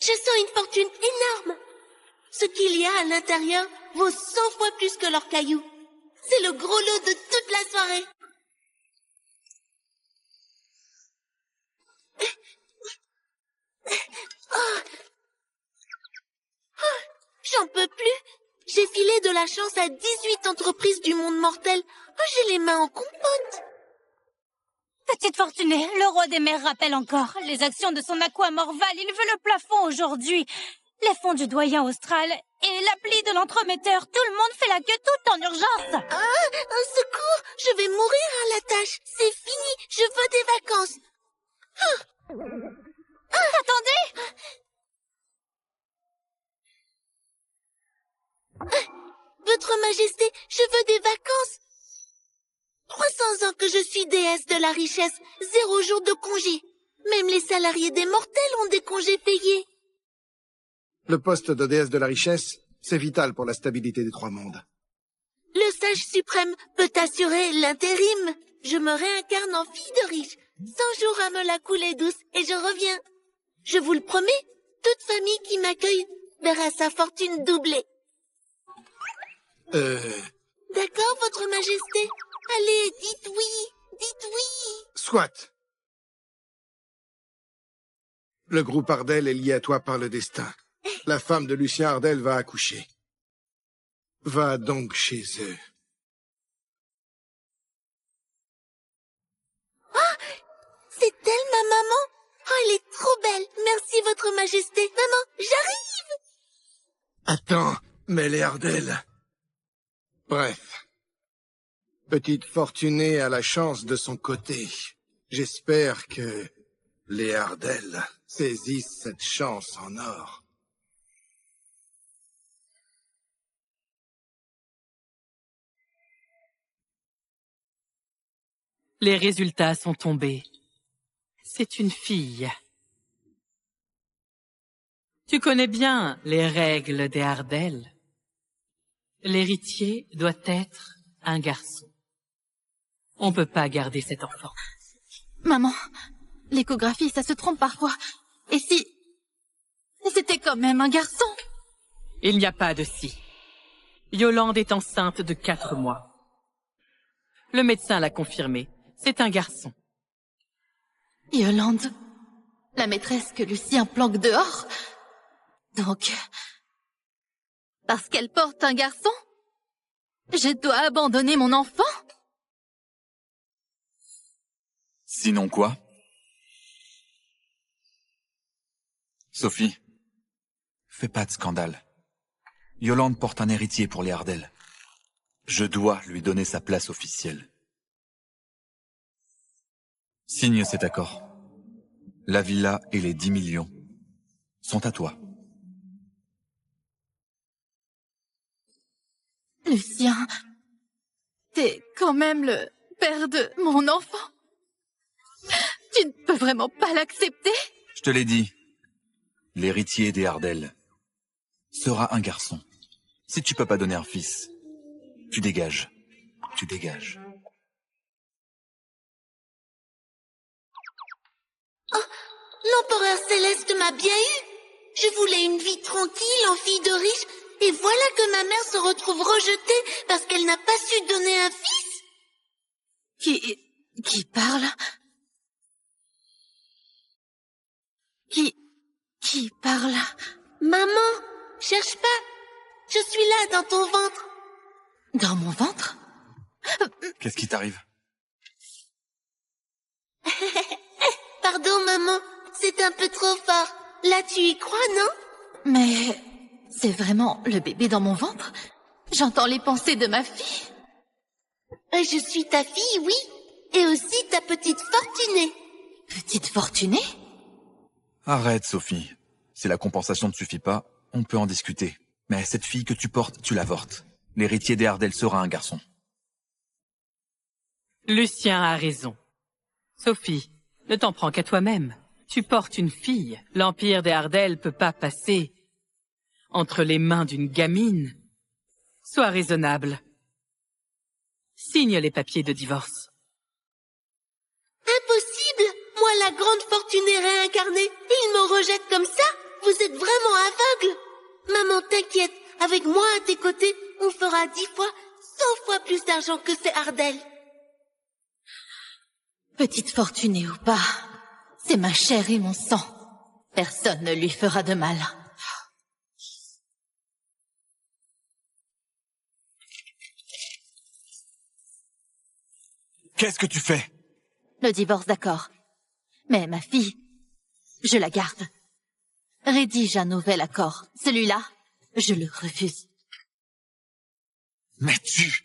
Je sens une fortune énorme. Ce qu'il y a à l'intérieur vaut 100 fois plus que leurs cailloux. C'est le gros lot de toute la soirée. J'en peux plus. J'ai filé de la chance à 18 entreprises du monde mortel. Oh, j'ai les mains en compote. Petite Fortunée, le roi des mers rappelle encore. Les actions de son aqua Morval, il veut le plafond aujourd'hui. Les fonds du doyen austral et l'appli de l'entremetteur. Tout le monde fait la queue tout en urgence. Un secours. Je vais mourir à la tâche. C'est fini. Je veux des vacances. Attendez! Votre Majesté, je veux des vacances. 300 ans que je suis déesse de la richesse, 0 jour de congé. Même les salariés des mortels ont des congés payés. Le poste de déesse de la richesse, c'est vital pour la stabilité des 3 mondes. Le sage suprême peut assurer l'intérim. Je me réincarne en fille de riche. 100 jours à me la couler douce et je reviens. Je vous le promets, toute famille qui m'accueille verra sa fortune doublée. D'accord, Votre Majesté. Allez, dites oui, dites oui. Soit. Le groupe Ardel est lié à toi par le destin. La femme de Lucien Ardel va accoucher. Va donc chez eux. C'est elle, ma maman? Oh, elle est trop belle. Merci, Votre Majesté. Maman, j'arrive. Attends, mais les Ardel... Bref. Petite Fortunée a la chance de son côté. J'espère que les Ardel saisissent cette chance en or. Les résultats sont tombés. C'est une fille. Tu connais bien les règles des Ardel. L'héritier doit être un garçon. On peut pas garder cet enfant. Maman, l'échographie, ça se trompe parfois. Et si c'était quand même un garçon? Il n'y a pas de si. Yolande est enceinte de 4 mois. Le médecin l'a confirmé. C'est un garçon. Yolande, la maîtresse que Lucien planque dehors. Donc, parce qu'elle porte un garçon, je dois abandonner mon enfant? Sinon quoi? Sophie, fais pas de scandale. Yolande porte un héritier pour les Ardel. Je dois lui donner sa place officielle. Signe cet accord. La villa et les 10 millions sont à toi. Lucien, t'es quand même le père de mon enfant. Tu ne peux vraiment pas l'accepter? Je te l'ai dit. L'héritier des Ardel sera un garçon. Si tu peux pas donner un fils, tu dégages. Tu dégages. Oh, l'empereur céleste m'a bien eu. Je voulais une vie tranquille en fille de riche, et voilà que ma mère se retrouve rejetée parce qu'elle n'a pas su donner un fils. Qui parle? Qui parle? Maman, cherche pas. Je suis là dans ton ventre. Dans mon ventre? Qu'est-ce qui t'arrive? Pardon, maman, c'est un peu trop fort. Là, tu y crois, non? Mais c'est vraiment le bébé dans mon ventre? J'entends les pensées de ma fille. Je suis ta fille, oui. Et aussi ta petite Fortunée. Petite Fortunée? Arrête, Sophie. Si la compensation ne suffit pas, on peut en discuter. Mais cette fille que tu portes, tu l'avortes. L'héritier des Ardel sera un garçon. Lucien a raison. Sophie, ne t'en prends qu'à toi-même. Tu portes une fille. L'empire des Ardel peut pas passer entre les mains d'une gamine. Sois raisonnable. Signe les papiers de divorce. Impossible. Moi, la grande Fortunée réincarnée. Il me rejette comme ça. vous êtes vraiment aveugle. Maman, t'inquiète, avec moi à tes côtés, on fera 10 fois, 100 fois plus d'argent que ces Ardell. Petite fortunée ou pas, c'est ma chair et mon sang. Personne ne lui fera de mal. Qu'est-ce que tu fais? Le divorce, d'accord. Mais ma fille, je la garde. Rédige un nouvel accord. Celui-là, je le refuse. Mais tu...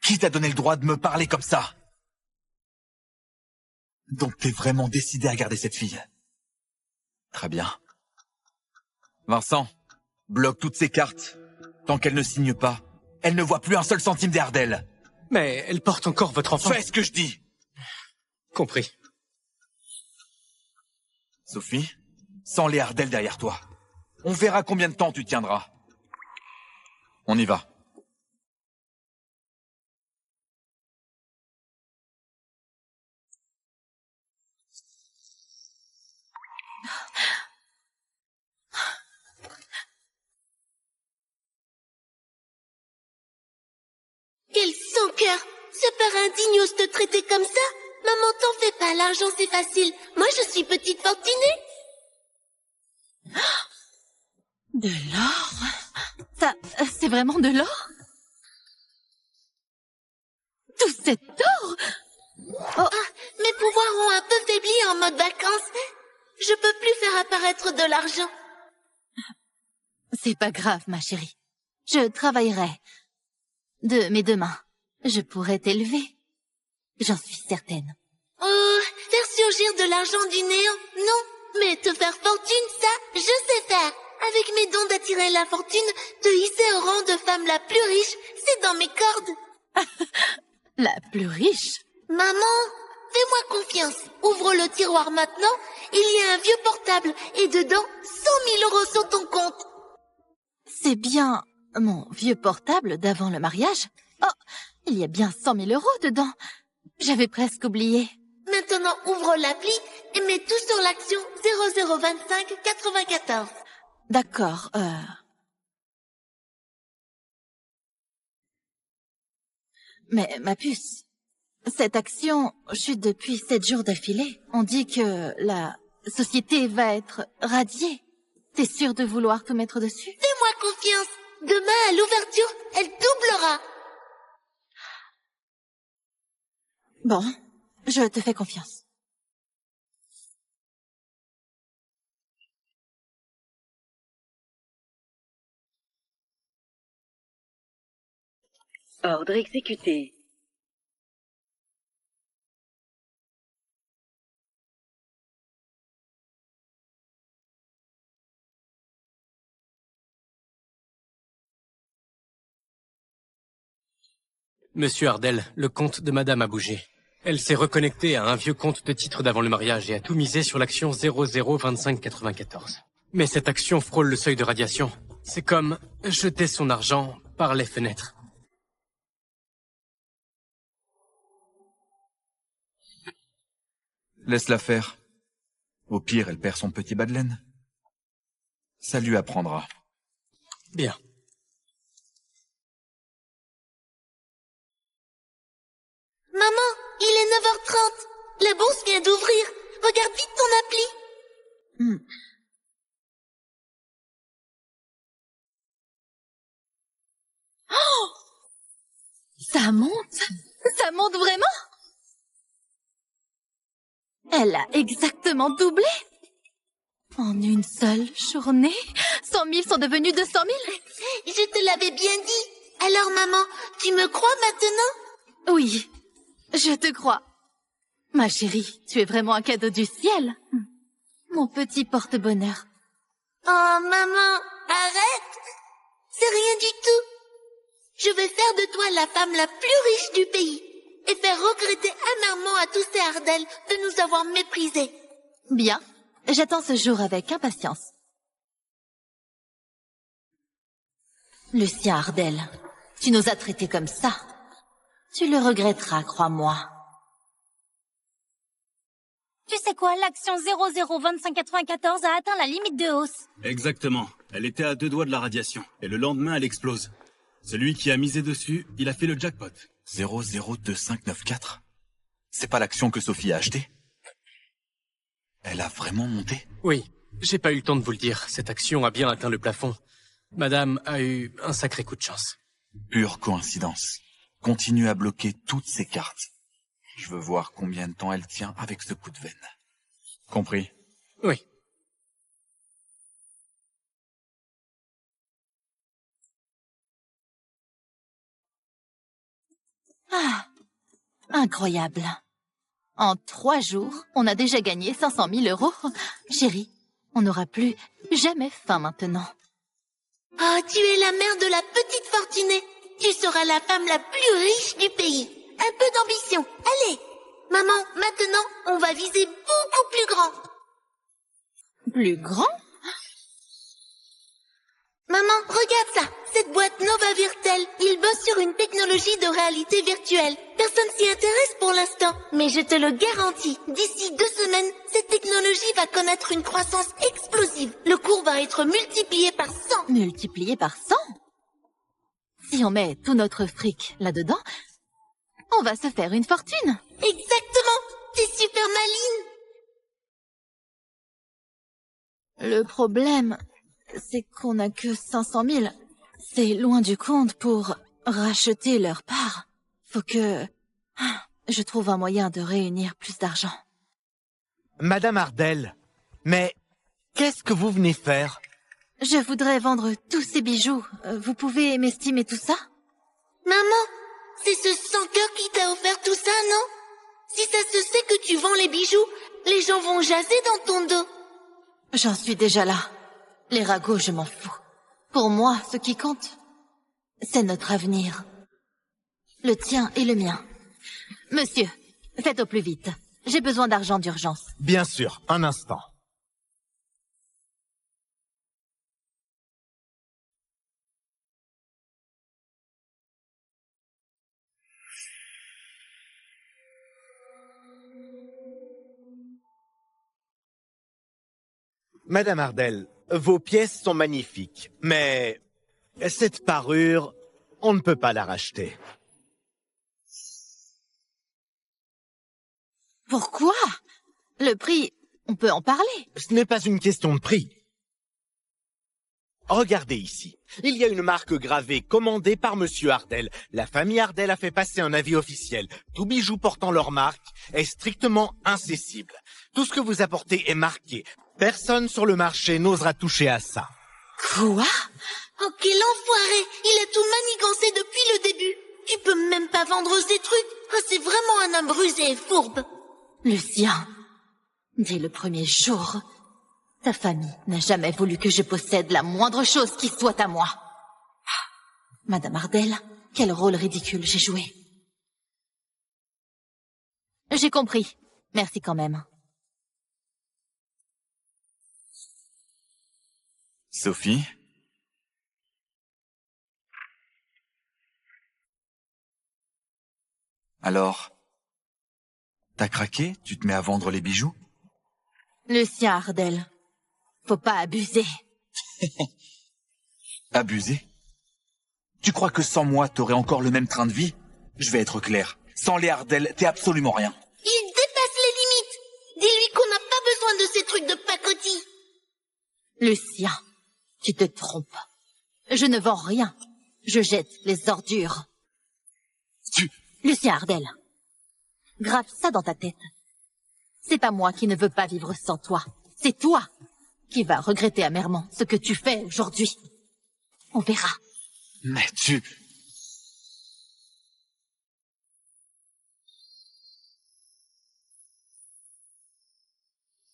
Qui t'a donné le droit de me parler comme ça? Donc t'es vraiment décidé à garder cette fille? Très bien. Vincent, bloque toutes ces cartes. Tant qu'elle ne signe pas, elle ne voit plus un seul centime des Ardell. Mais elle porte encore votre enfant. Fais ce que je dis. Compris. Sophie, sans les Ardell derrière toi, on verra combien de temps tu tiendras. On y va. Quel sans-cœur! Ce père indigne ose te traiter comme ça? Maman, t'en fais pas, l'argent c'est facile. Moi, je suis petite fortunée. De l'or? Ça, c'est vraiment de l'or? Tout cet or? Ah, mes pouvoirs ont un peu faibli en mode vacances. Je peux plus faire apparaître de l'argent. C'est pas grave, ma chérie. Je travaillerai. De mes 2 mains. Je pourrais t'élever. J'en suis certaine. Oh, faire surgir de l'argent du néant, non. Mais te faire fortune, ça, je sais faire. Avec mes dons d'attirer la fortune, te hisser au rang de femme la plus riche, c'est dans mes cordes. La plus riche? Maman, fais-moi confiance. Ouvre le tiroir maintenant. Il y a un vieux portable et dedans, 100 000 euros sur ton compte. C'est bien mon vieux portable d'avant le mariage? Oh, il y a bien 100 000 euros dedans. J'avais presque oublié. Maintenant, ouvre l'appli et mets tout sur l'action 0025 94. D'accord, Mais ma puce, cette action chute depuis 7 jours d'affilée. On dit que la société va être radiée. T'es sûre de vouloir tout mettre dessus? Fais-moi confiance. Demain, à l'ouverture, elle doublera. Bon, je te fais confiance. Ordre exécuté. Monsieur Ardell, le compte de Madame a bougé. Elle s'est reconnectée à un vieux compte de titre d'avant le mariage et a tout misé sur l'action 002594. Mais cette action frôle le seuil de radiation. C'est comme jeter son argent par les fenêtres. Laisse-la faire. Au pire, elle perd son petit bas de laine. Ça lui apprendra. Bien. Maman, il est 9h30. La bourse vient d'ouvrir. Regarde vite ton appli. Oh! Ça monte? Ça monte vraiment? Elle a exactement doublé. En une seule journée, 100 000 sont devenus 200 000. Je te l'avais bien dit. Alors, maman, tu me crois maintenant? Oui, je te crois. Ma chérie, tu es vraiment un cadeau du ciel. Mon petit porte-bonheur. Oh, maman, arrête. C'est rien du tout. Je vais faire de toi la femme la plus riche du pays et faire regretter amèrement à tous ces Ardell de nous avoir méprisés. Bien, j'attends ce jour avec impatience. Lucien Ardell, tu nous as traités comme ça. Tu le regretteras, crois-moi. Tu sais quoi, l'action 002594 a atteint la limite de hausse. Exactement. Elle était à 2 doigts de la radiation. Et le lendemain, elle explose. Celui qui a misé dessus, il a fait le jackpot. 002594. C'est pas l'action que Sophie a achetée? Elle a vraiment monté? Oui, j'ai pas eu le temps de vous le dire. Cette action a bien atteint le plafond. Madame a eu un sacré coup de chance. Pure coïncidence. Continue à bloquer toutes ses cartes. Je veux voir combien de temps elle tient avec ce coup de veine. Compris? Oui. Ah, incroyable. En 3 jours, on a déjà gagné 500 000 €. Chérie, on n'aura plus jamais faim maintenant. Oh, tu es la mère de la petite fortunée. Tu seras la femme la plus riche du pays. Un peu d'ambition. Allez. Maman, maintenant, on va viser beaucoup plus grand. Plus grand? Maman, regarde ça. Cette boîte Nova Virtel, ils bossent sur une technologie de réalité virtuelle. Personne s'y intéresse pour l'instant. Mais je te le garantis, d'ici 2 semaines, cette technologie va connaître une croissance explosive. Le cours va être multiplié par 100. Multiplié par 100? Si on met tout notre fric là-dedans, on va se faire une fortune. Exactement. T'es super maline. Le problème, c'est qu'on n'a que 500 000. C'est loin du compte pour racheter leur part. Faut que je trouve un moyen de réunir plus d'argent. Madame Ardell, mais qu'est-ce que vous venez faire? Je voudrais vendre tous ces bijoux. Vous pouvez m'estimer tout ça? Maman, c'est ce sans-cœur qui t'a offert tout ça, non? Si ça se sait que tu vends les bijoux, les gens vont jaser dans ton dos. J'en suis déjà là. Les ragots, je m'en fous. Pour moi, ce qui compte, c'est notre avenir. Le tien et le mien. Monsieur, faites au plus vite. J'ai besoin d'argent d'urgence. Bien sûr, un instant. Madame Ardell, vos pièces sont magnifiques, mais cette parure, on ne peut pas la racheter. Pourquoi? Le prix, on peut en parler. Ce n'est pas une question de prix. Regardez ici. Il y a une marque gravée commandée par Monsieur Ardell. La famille Ardell a fait passer un avis officiel. Tout bijou portant leur marque est strictement incessible. Tout ce que vous apportez est marqué. Personne sur le marché n'osera toucher à ça. Quoi? Oh, quel enfoiré! Il a tout manigancé depuis le début. Tu peux même pas vendre ces trucs. Oh, c'est vraiment un homme rusé et fourbe. Lucien, dès le premier jour, ta famille n'a jamais voulu que je possède la moindre chose qui soit à moi. Madame Ardell, quel rôle ridicule j'ai joué. J'ai compris. Merci quand même. Sophie? Alors, t'as craqué? Tu te mets à vendre les bijoux? Lucien Ardell, faut pas abuser. Abusé? Tu crois que sans moi, t'aurais encore le même train de vie? Je vais être clair. Sans les Ardell, t'es absolument rien. Il dépasse les limites. Dis-lui qu'on n'a pas besoin de ces trucs de pacotille. Lucien, tu te trompes. Je ne vends rien. Je jette les ordures. Lucien Ardell, grave ça dans ta tête. C'est pas moi qui ne veux pas vivre sans toi. C'est toi qui vas regretter amèrement ce que tu fais aujourd'hui. On verra. Mais tu...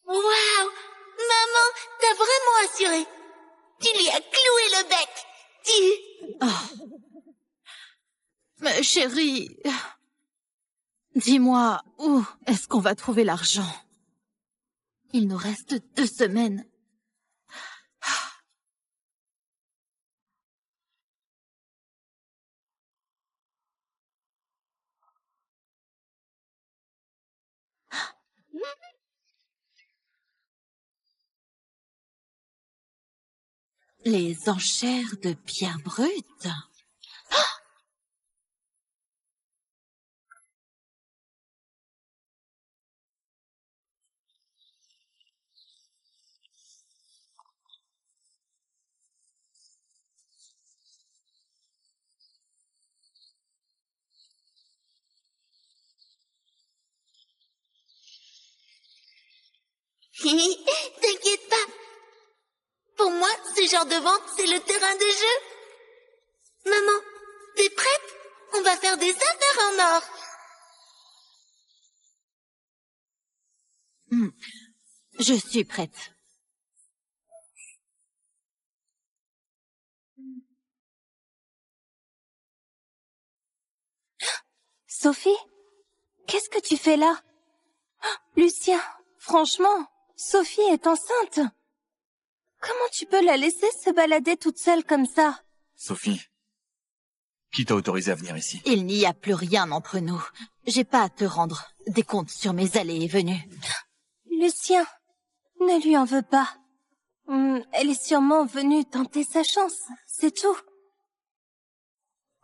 Waouh! Maman, t'as vraiment assuré. Tu lui as cloué le bec. Mais chérie, dis-moi, où est-ce qu'on va trouver l'argent? Il nous reste 2 semaines. Les enchères de pierre brute. T'inquiète pas. Pour moi, ce genre de vente, c'est le terrain de jeu. Maman, t'es prête? On va faire des affaires en or. Je suis prête. Sophie, qu'est-ce que tu fais là? Lucien, franchement, Sophie est enceinte. Comment tu peux la laisser se balader toute seule comme ça? Sophie, qui t'a autorisé à venir ici? Il n'y a plus rien entre nous. J'ai pas à te rendre des comptes sur mes allées et venues. Lucien, ne lui en veux pas. Elle est sûrement venue tenter sa chance, c'est tout.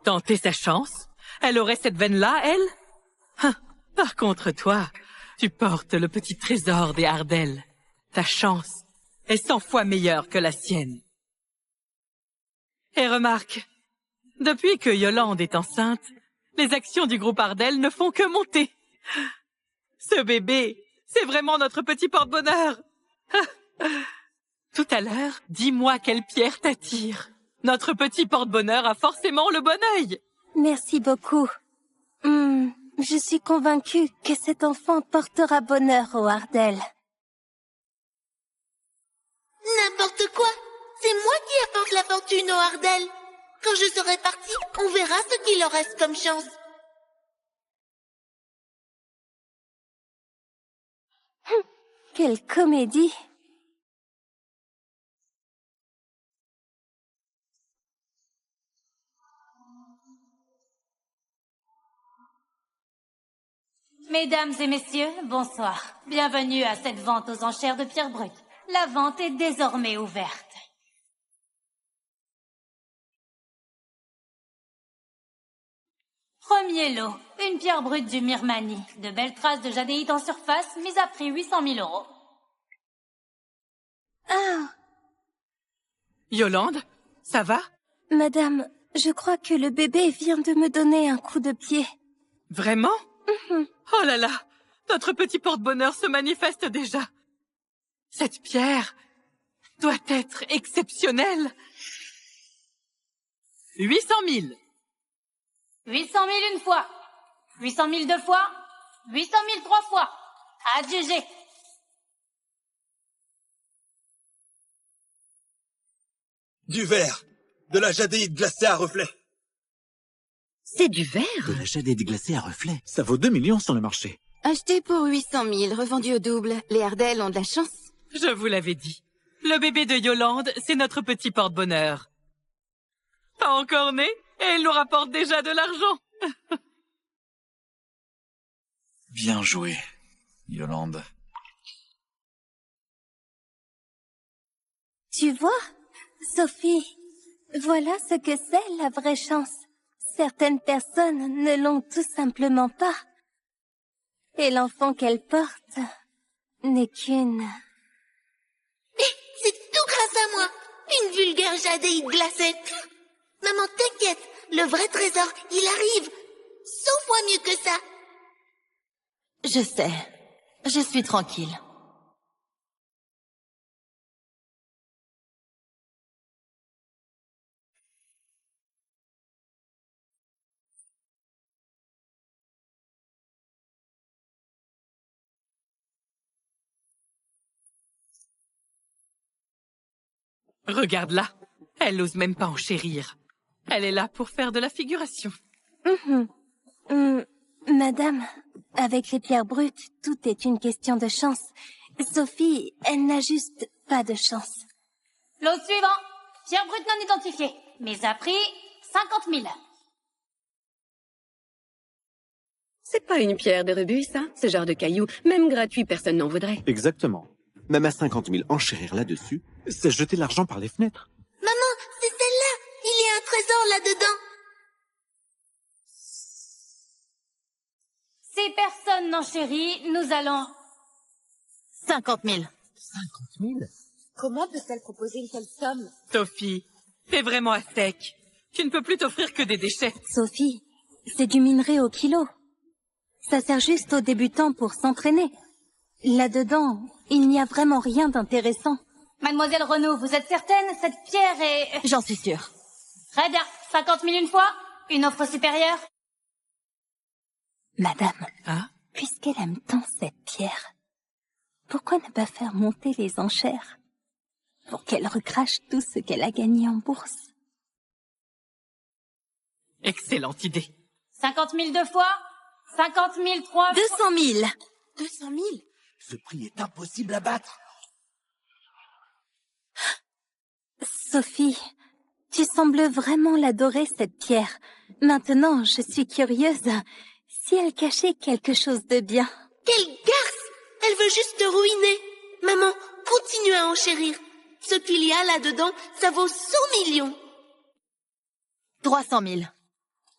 Tenter sa chance? Elle aurait cette veine-là, elle? Par contre, toi, tu portes le petit trésor des Ardell. Ta chance est 100 fois meilleure que la sienne. Et remarque, depuis que Yolande est enceinte, les actions du groupe Ardell ne font que monter. Ce bébé, c'est vraiment notre petit porte-bonheur. Tout à l'heure, dis-moi quelle pierre t'attire. Notre petit porte-bonheur a forcément le bon œil. Merci beaucoup. Je suis convaincue que cet enfant portera bonheur aux Ardell. N'importe quoi. C'est moi qui apporte la fortune aux Ardell. Quand je serai partie, on verra ce qu'il leur reste comme chance. Quelle comédie! Mesdames et messieurs, bonsoir. Bienvenue à cette vente aux enchères de pierre brute. La vente est désormais ouverte. Premier lot, une pierre brute du Myrmanie. De belles traces de jadéite en surface, mise à prix 800 000 €. Ah! Yolande, ça va? Madame, je crois que le bébé vient de me donner un coup de pied. Vraiment? Oh là là, notre petit porte-bonheur se manifeste déjà. Cette pierre doit être exceptionnelle. 800 000. 800 000 une fois, 800 000 deux fois, 800 000 trois fois. Adjugé. Du verre, de la jadéite glacée à reflet. C'est du verre? De la jadéite glacée à reflet. Ça vaut 2 millions sur le marché. Acheté pour 800 000, revendu au double. Les Ardell ont de la chance. Je vous l'avais dit. Le bébé de Yolande, c'est notre petit porte-bonheur. Pas encore né, et il nous rapporte déjà de l'argent. Bien joué, Yolande. Tu vois, Sophie, voilà ce que c'est la vraie chance. Certaines personnes ne l'ont tout simplement pas. Et l'enfant qu'elle porte n'est qu'une... C'est tout grâce à moi. Une vulgaire jadéite glacée. Maman, t'inquiète. Le vrai trésor, il arrive. 100 fois mieux que ça. Je sais. Je suis tranquille. Regarde-la. Elle n'ose même pas enchérir. Elle est là pour faire de la figuration. Madame, avec les pierres brutes, tout est une question de chance. Sophie, elle n'a juste pas de chance. Lot suivant. Pierre brute non identifiée. Mise à prix 50 000. C'est pas une pierre de rebut, ça? Ce genre de caillou, même gratuit, personne n'en voudrait. Exactement. Même à 50 000, enchérir là-dessus, c'est jeter l'argent par les fenêtres. Maman, trésor là-dedans. Si personne n'en chérit, nous allons... 50 000. 50 000? Comment peut-elle proposer une telle somme? Sophie, t'es vraiment à sec. Tu ne peux plus t'offrir que des déchets. Sophie, c'est du minerai au kilo. Ça sert juste aux débutants pour s'entraîner. Là-dedans, il n'y a vraiment rien d'intéressant. Mademoiselle Renaud, vous êtes certaine? Cette pierre est... J'en suis sûre. Très bien. 50 000 une fois? Une offre supérieure? Madame, puisqu'elle aime tant cette pierre, pourquoi ne pas faire monter les enchères pour qu'elle recrache tout ce qu'elle a gagné en bourse? Excellente idée. 50 000 deux fois? 50 000 trois fois? 200 000. 200 000? Ce prix est impossible à battre. Sophie, tu sembles vraiment l'adorer, cette pierre. Maintenant, je suis curieuse. Si elle cachait quelque chose de bien. Quelle garce! Elle veut juste te ruiner. Maman, continue à enchérir. Ce qu'il y a là-dedans, ça vaut 100 millions. 300 000.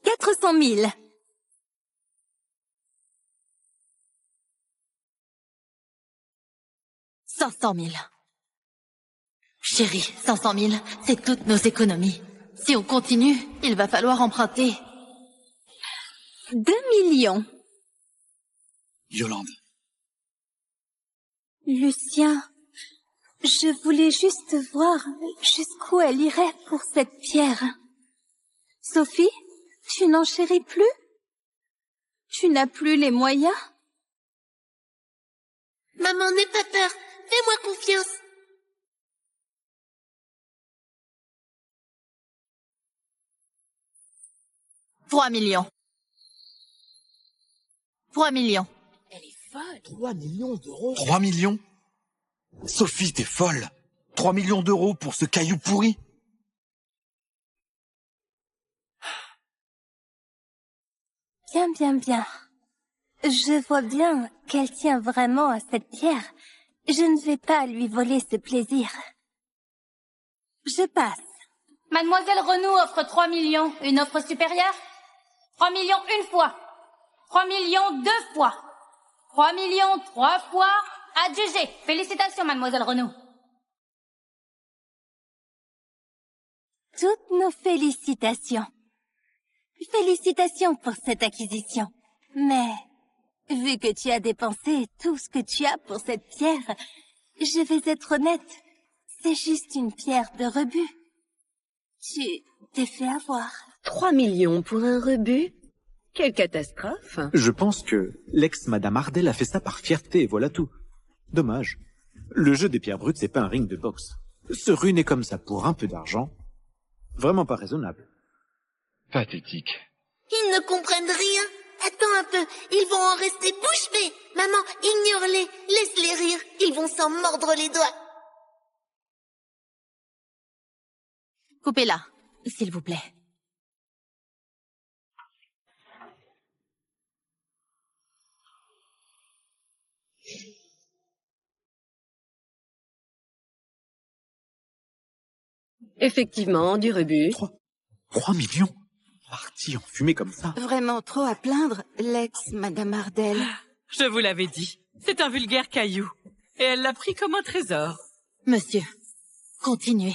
400 000. 500 000. Chérie, 500 000, c'est toutes nos économies. Si on continue, il va falloir emprunter. 2 millions. Yolande. Lucien, je voulais juste voir jusqu'où elle irait pour cette pierre. Sophie, tu n'en chéris plus? Tu n'as plus les moyens? Maman, n'aie pas peur. Fais-moi confiance. « 3 millions. 3 millions. Elle est folle. 3 millions d'euros? 3 millions? Sophie, t'es folle. 3 millions d'euros pour ce caillou pourri? Bien, bien, bien. Je vois bien qu'elle tient vraiment à cette pierre. Je ne vais pas lui voler ce plaisir. Je passe. Mademoiselle Renaud offre 3 millions. Une offre supérieure? 3 millions une fois. 3 millions deux fois. 3 millions trois fois. Adjugé. Félicitations, mademoiselle Renaud. Toutes nos félicitations. Félicitations pour cette acquisition. Mais, vu que tu as dépensé tout ce que tu as pour cette pierre, je vais être honnête, c'est juste une pierre de rebut. Tu t'es fait avoir. 3 millions pour un rebut? Quelle catastrophe. Je pense que l'ex-madame Ardell a fait ça par fierté et voilà tout. Dommage. Le jeu des pierres brutes, c'est pas un ring de boxe. Se ruiner comme ça pour un peu d'argent, vraiment pas raisonnable. Pathétique. Ils ne comprennent rien. Attends un peu, ils vont en rester bouche bée. Maman, ignore-les, laisse-les rire. Ils vont s'en mordre les doigts. Coupez-la, s'il vous plaît. Effectivement, du rebut. 3 millions? Parti en fumée comme ça. Vraiment trop à plaindre, l'ex-madame Ardell. Je vous l'avais dit, c'est un vulgaire caillou. Et elle l'a pris comme un trésor. Monsieur, continuez.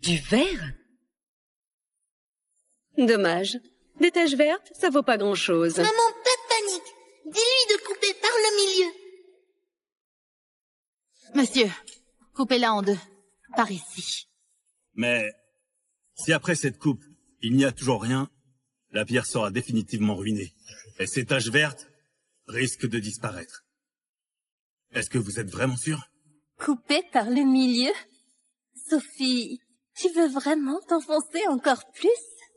Du verre? Dommage. Des taches vertes, ça vaut pas grand-chose. Maman, pas de panique. Dis-lui de couper par le milieu. Monsieur, coupez-la en deux. Par ici. Mais si après cette coupe, il n'y a toujours rien, la pierre sera définitivement ruinée. Et ces taches vertes risquent de disparaître. Est-ce que vous êtes vraiment sûr? Coupé par le milieu? Sophie, tu veux vraiment t'enfoncer encore plus?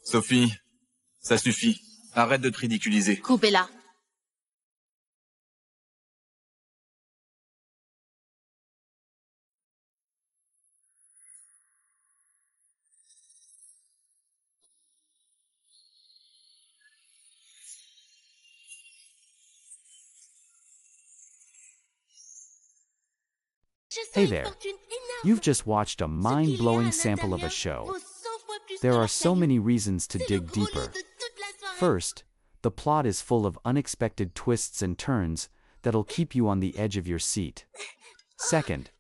Sophie, ça suffit. Arrête de te ridiculiser. Coupez-la. Hey there. You've just watched a mind-blowing sample of a show. There are so many reasons to dig deeper. First, the plot is full of unexpected twists and turns that'll keep you on the edge of your seat. Second,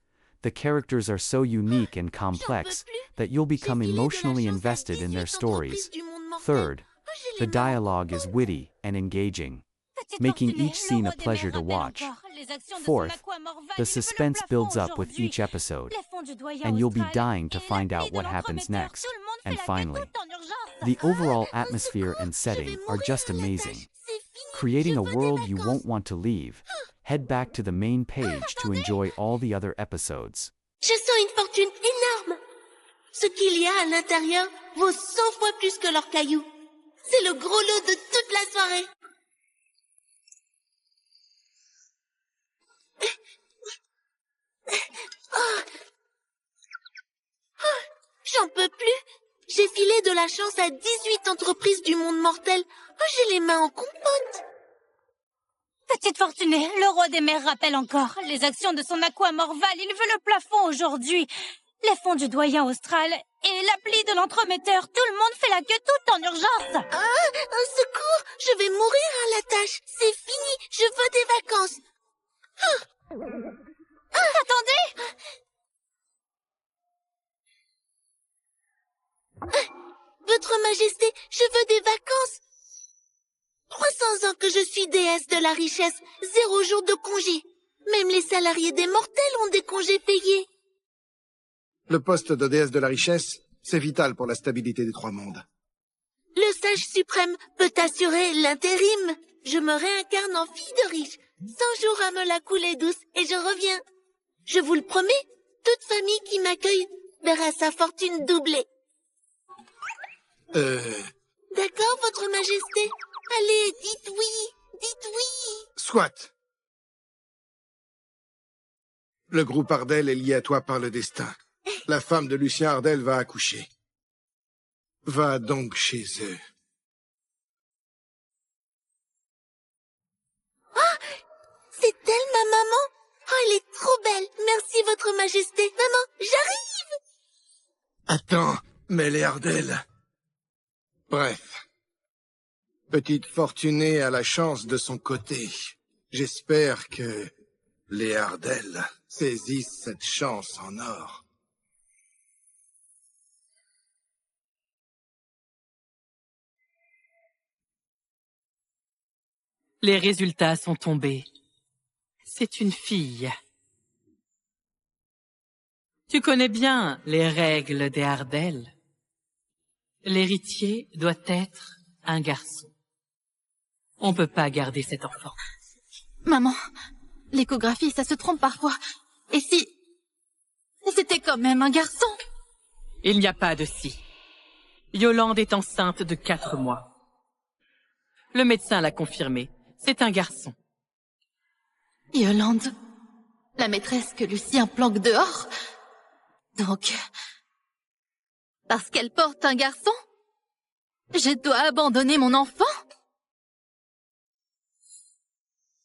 the characters are so unique and complex that you'll become emotionally invested in their stories. Third, the dialogue is witty and engaging, making each scene a pleasure to watch. Fourth, the suspense builds up with each episode, and you'll be dying to find out what happens next. And finally, the overall atmosphere and setting are just amazing, creating a world you won't want to leave. Head back to the main page to enjoy all the other episodes. Je sens une fortune énorme. Ce qu'il y a à l'intérieur vaut 100 fois plus que leurs cailloux. C'est le gros lot de toute la soirée. J'en peux plus. J'ai filé de la chance à 18 entreprises du monde mortel. J'ai les mains en compote. Petite Fortunée, le roi des mers rappelle encore. Les actions de son aquamor valent, il veut le plafond aujourd'hui. Les fonds du doyen austral et l'appli de l'entremetteur, tout le monde fait la queue tout en urgence. Un secours, je vais mourir à la tâche. C'est fini, je veux des vacances. Attendez! Votre Majesté, je veux des vacances. 300 ans que je suis déesse de la richesse, 0 jour de congé. Même les salariés des mortels ont des congés payés. Le poste de déesse de la richesse, c'est vital pour la stabilité des 3 mondes. Le sage suprême peut assurer l'intérim. Je me réincarne en fille de riche. 100 jours à me la couler douce et je reviens. Je vous le promets, toute famille qui m'accueille verra sa fortune doublée. D'accord, votre Majesté. Allez, dites oui, dites oui. Soit. Le groupe Ardel est lié à toi par le destin. La femme de Lucien Ardel va accoucher. Va donc chez eux. C'est elle, ma maman? Elle est trop belle. Merci, votre Majesté. Maman, j'arrive. Attends, mais les Ardel... Bref. Petite Fortunée a la chance de son côté. J'espère que les Ardel saisissent cette chance en or. Les résultats sont tombés. C'est une fille. Tu connais bien les règles des Ardel. L'héritier doit être un garçon. On peut pas garder cet enfant. Maman, l'échographie, ça se trompe parfois. Et si c'était quand même un garçon? Il n'y a pas de si. Yolande est enceinte de 4 mois. Le médecin l'a confirmé. C'est un garçon. Yolande, la maîtresse que Lucien planque dehors? Donc, parce qu'elle porte un garçon, je dois abandonner mon enfant?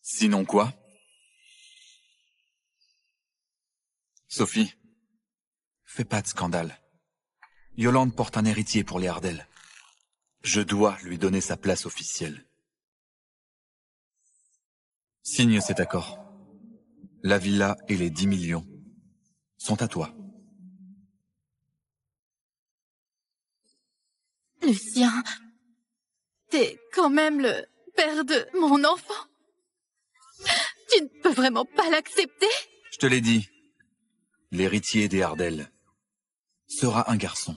Sinon quoi? Sophie, fais pas de scandale. Yolande porte un héritier pour les Ardel. Je dois lui donner sa place officielle. Signe cet accord. La villa et les 10 millions sont à toi. Lucien, t'es quand même le père de mon enfant. Tu ne peux vraiment pas l'accepter? Je te l'ai dit. L'héritier des Ardel sera un garçon.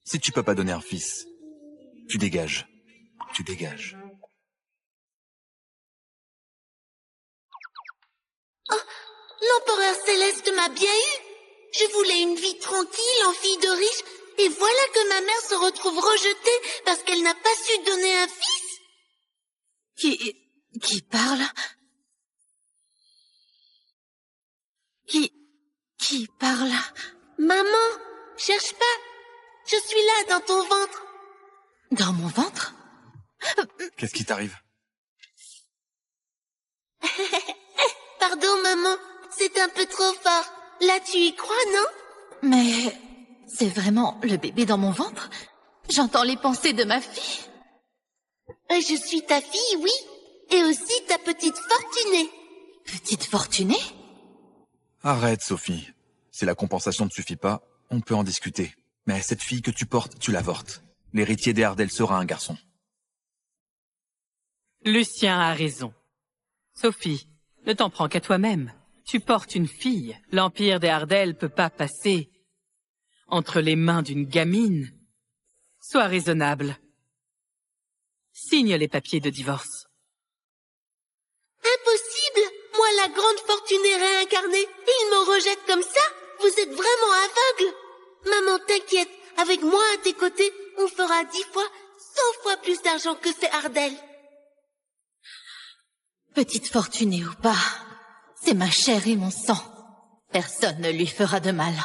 Si tu peux pas donner un fils, tu dégages. Tu dégages. Oh, l'empereur céleste m'a bien eu. Je voulais une vie tranquille en fille de riche, et voilà que ma mère se retrouve rejetée parce qu'elle n'a pas su donner un fils. Qui parle? Qui parle? Maman, cherche pas. Je suis là, dans ton ventre. Dans mon ventre? Qu'est-ce qui t'arrive? Pardon, maman. C'est un peu trop fort. Là, tu y crois, non? Mais c'est vraiment le bébé dans mon ventre? J'entends les pensées de ma fille. Je suis ta fille, oui. Et aussi ta petite fortunée. Petite fortunée? Arrête, Sophie. Si la compensation ne suffit pas, on peut en discuter. Mais cette fille que tu portes, tu l'avortes. L'héritier des Ardell sera un garçon. Lucien a raison. Sophie, ne t'en prends qu'à toi-même. Tu portes une fille. L'Empire des Ardell peut pas passer entre les mains d'une gamine. Sois raisonnable. Signe les papiers de divorce. Impossible! Moi, la grande fortunée réincarnée, il me rejette comme ça? Vous êtes vraiment aveugle! Maman, t'inquiète, avec moi à tes côtés, on fera 10 fois, 100 fois plus d'argent que ces Ardell. Petite fortunée ou pas, c'est ma chair et mon sang. Personne ne lui fera de mal.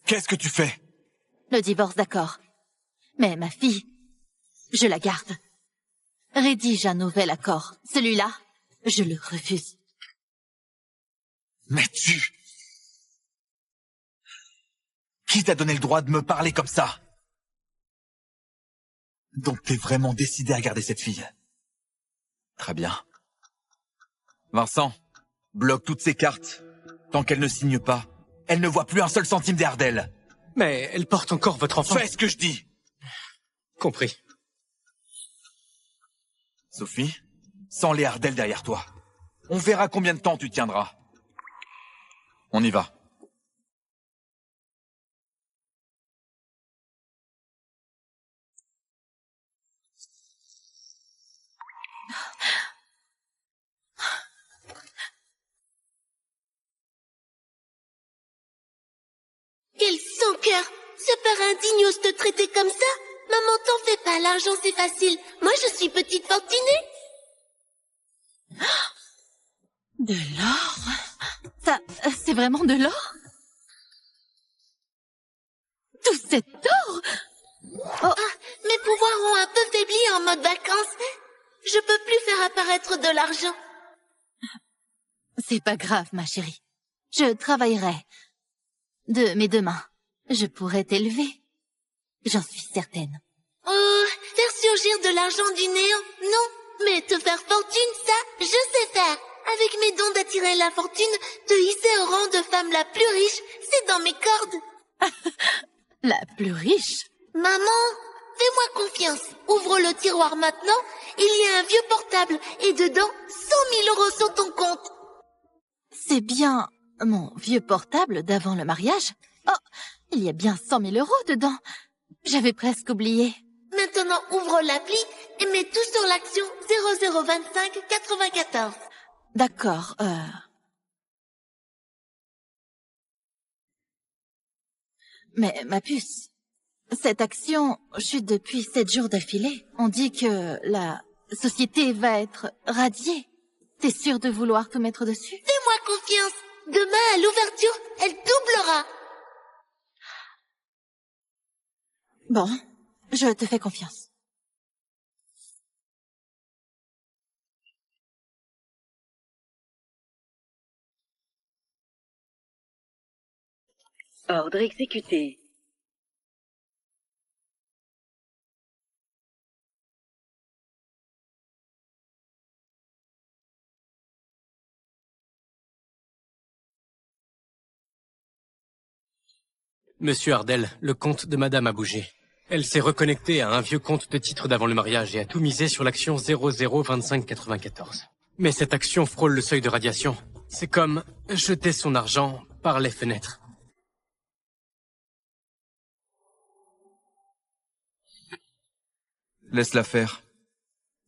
Qu'est-ce que tu fais? Le divorce, d'accord. Mais ma fille, je la garde. Rédige un nouvel accord. Celui-là, je le refuse. Mais tu... Qui t'a donné le droit de me parler comme ça? Donc t'es vraiment décidé à garder cette fille? Très bien. Vincent, bloque toutes ces cartes. Tant qu'elle ne signe pas, elle ne voit plus un seul centime des Ardell. Mais elle porte encore votre enfant. Fais ce que je dis. Compris. Sophie, sans les Ardell derrière toi, on verra combien de temps tu tiendras. On y va. Quel sans-cœur! Ce père indigne ose te traiter comme ça? Maman, t'en fais pas, l'argent c'est facile. Moi, je suis petite fortunée. De l'or? Ça, c'est vraiment de l'or? Tout cet or? Ah, mes pouvoirs ont un peu faibli en mode vacances. Je peux plus faire apparaître de l'argent. C'est pas grave, ma chérie. Je travaillerai. De mes 2 mains, je pourrais t'élever. J'en suis certaine. Oh, faire surgir de l'argent du néant, non. Mais te faire fortune, ça, je sais faire. Avec mes dons d'attirer la fortune, te hisser au rang de femme la plus riche, c'est dans mes cordes. La plus riche? Maman, fais-moi confiance. Ouvre le tiroir maintenant. Il y a un vieux portable et dedans, 100 000 € sur ton compte. C'est bien mon vieux portable d'avant le mariage? Oh, il y a bien 100 000 € dedans. J'avais presque oublié. Maintenant, ouvre l'appli et mets tout sur l'action 0025 94. D'accord, Mais, ma puce, cette action chute depuis 7 jours d'affilée. On dit que la société va être radiée. T'es sûre de vouloir tout mettre dessus? Fais-moi confiance. Demain, à l'ouverture, elle doublera. Bon, je te fais confiance. Ordre exécuté. Monsieur Ardell, le compte de Madame a bougé. Elle s'est reconnectée à un vieux compte de titre d'avant le mariage et a tout misé sur l'action 002594. Mais cette action frôle le seuil de radiation. C'est comme jeter son argent par les fenêtres. Laisse-la faire.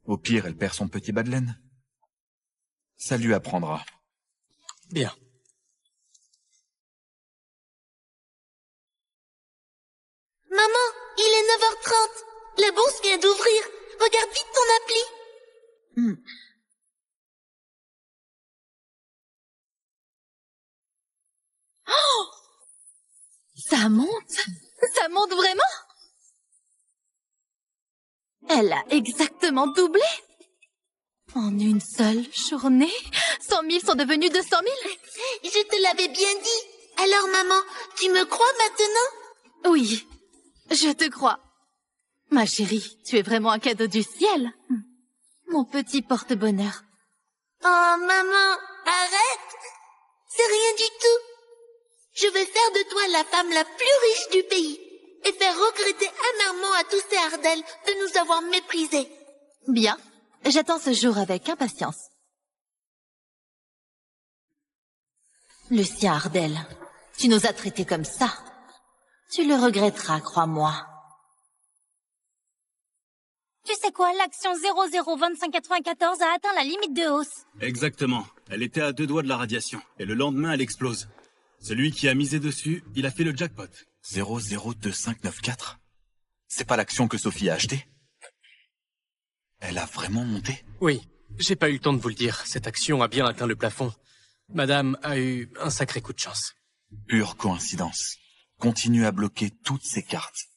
Au pire, elle perd son petit bas de laine. Ça lui apprendra. Bien. Maman, il est 9h30. La bourse vient d'ouvrir. Regarde vite ton appli. Oh! Ça monte vraiment? Elle a exactement doublé. En une seule journée, 100 000 sont devenus 200 000. Je te l'avais bien dit. Alors maman, tu me crois maintenant? Oui, je te crois. Ma chérie, tu es vraiment un cadeau du ciel. Mon petit porte-bonheur. Oh maman, arrête. C'est rien du tout. Je vais faire de toi la femme la plus riche du pays et faire regretter amèrement à tous ces Ardell de nous avoir méprisés. Bien, j'attends ce jour avec impatience. Lucien Ardell, tu nous as traités comme ça. Tu le regretteras, crois-moi. Tu sais quoi, l'action 002594 a atteint la limite de hausse. Exactement. Elle était à 2 doigts de la radiation. Et le lendemain, elle explose. Celui qui a misé dessus, il a fait le jackpot. 002594 ? C'est pas l'action que Sophie a achetée? Elle a vraiment monté? Oui, j'ai pas eu le temps de vous le dire. Cette action a bien atteint le plafond. Madame a eu un sacré coup de chance. Pure coïncidence. Continue à bloquer toutes ces cartes.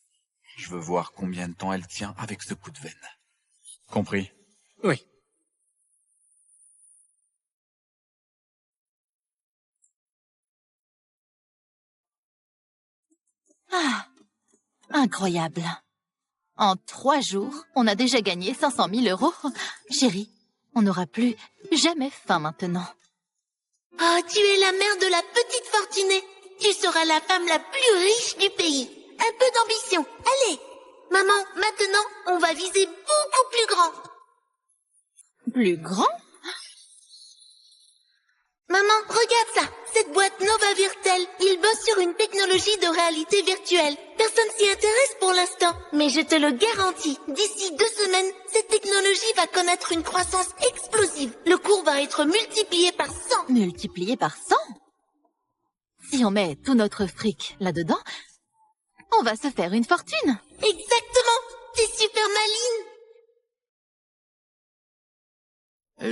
Je veux voir combien de temps elle tient avec ce coup de veine. Compris? Oui. Ah, incroyable. En 3 jours, on a déjà gagné 500 000 euros. Chérie, on n'aura plus jamais faim maintenant. Oh, tu es la mère de la petite fortunée. Tu seras la femme la plus riche du pays. Un peu d'ambition. Allez. Maman, maintenant, on va viser beaucoup plus grand. Plus grand? Maman, regarde ça. Cette boîte Nova Virtel, ils bossent sur une technologie de réalité virtuelle. Personne s'y intéresse pour l'instant, mais je te le garantis. D'ici 2 semaines, cette technologie va connaître une croissance explosive. Le cours va être multiplié par 100. Multiplié par 100? Si on met tout notre fric là-dedans, on va se faire une fortune. Exactement. T'es super maligne.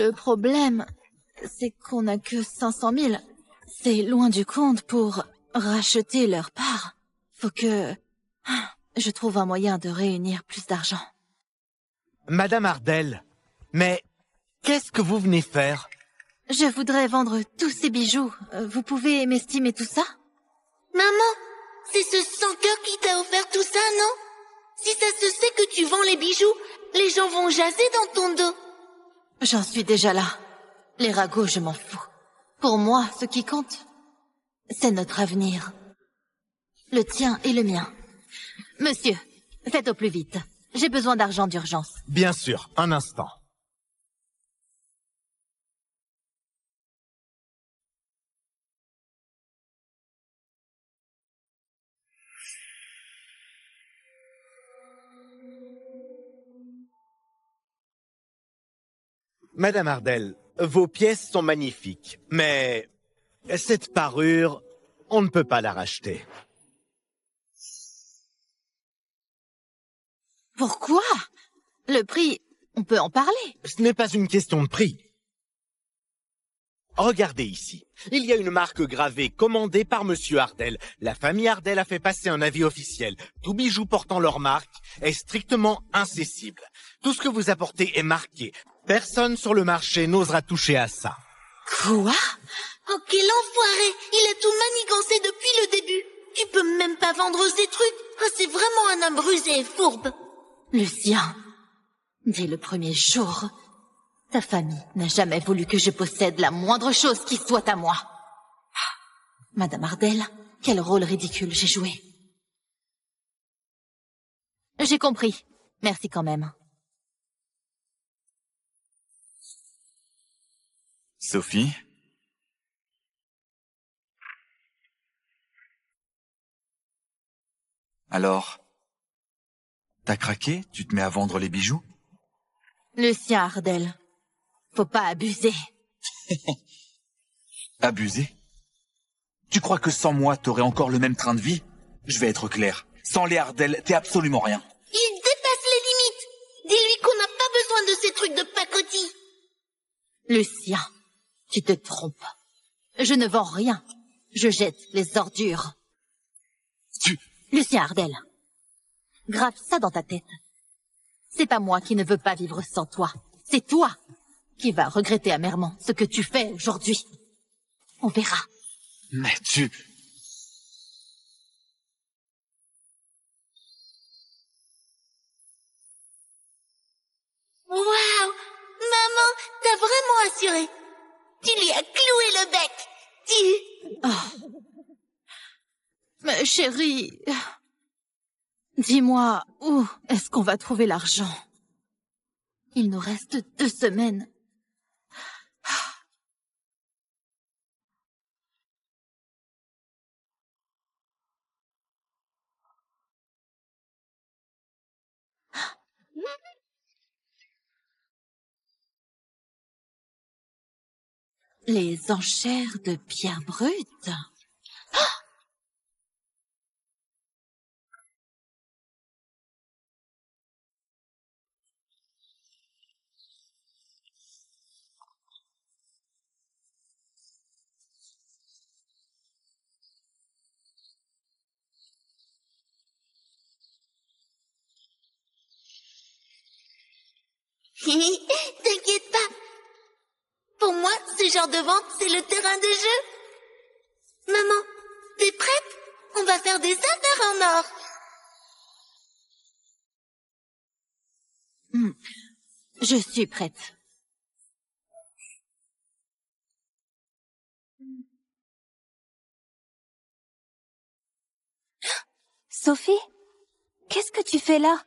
Le problème, c'est qu'on n'a que 500 000. C'est loin du compte pour racheter leur part. Faut que je trouve un moyen de réunir plus d'argent. Madame Ardell, mais qu'est-ce que vous venez faire? Je voudrais vendre tous ces bijoux. Vous pouvez m'estimer tout ça? Maman, c'est ce sans-cœur qui t'a offert tout ça, non? Si ça se sait que tu vends les bijoux, les gens vont jaser dans ton dos. J'en suis déjà là. Les ragots, je m'en fous. Pour moi, ce qui compte, c'est notre avenir. Le tien et le mien. Monsieur, faites au plus vite. J'ai besoin d'argent d'urgence. Bien sûr, un instant. Madame Ardell, vos pièces sont magnifiques, mais cette parure, on ne peut pas la racheter. Pourquoi? Le prix, on peut en parler. Ce n'est pas une question de prix. Regardez ici. Il y a une marque gravée commandée par Monsieur Ardell. La famille Ardell a fait passer un avis officiel. Tout bijou portant leur marque est strictement incessible. Tout ce que vous apportez est marqué. Personne sur le marché n'osera toucher à ça. Quoi? Oh, quel enfoiré! Il a tout manigancé depuis le début. Tu peux même pas vendre ces trucs. Oh, c'est vraiment un homme rusé et fourbe. Lucien, dès le premier jour, ta famille n'a jamais voulu que je possède la moindre chose qui soit à moi. Madame Ardell, quel rôle ridicule j'ai joué. J'ai compris. Merci quand même. Sophie? Alors, t'as craqué? Tu te mets à vendre les bijoux? Lucien Ardell, faut pas abuser. Abuser? Tu crois que sans moi, t'aurais encore le même train de vie? Je vais être clair. Sans les Ardell, t'es absolument rien. Il dépasse les limites. Dis-lui qu'on n'a pas besoin de ces trucs de pacotille. Lucien, tu te trompes. Je ne vends rien. Je jette les ordures. Tu... Lucien Ardell, grave ça dans ta tête. C'est pas moi qui ne veux pas vivre sans toi. C'est toi qui vas regretter amèrement ce que tu fais aujourd'hui. On verra. Mais tu... Waouh! Maman, t'as vraiment assuré. Tu lui as cloué le bec. Oh. Mais chérie, dis-moi, où est-ce qu'on va trouver l'argent? Il nous reste 2 semaines. Les enchères de pierre brute. T'inquiète pas. Pour moi, ce genre de vente, c'est le terrain de jeu. Maman, t'es prête? On va faire des affaires en or. Je suis prête. Sophie? Qu'est-ce que tu fais là?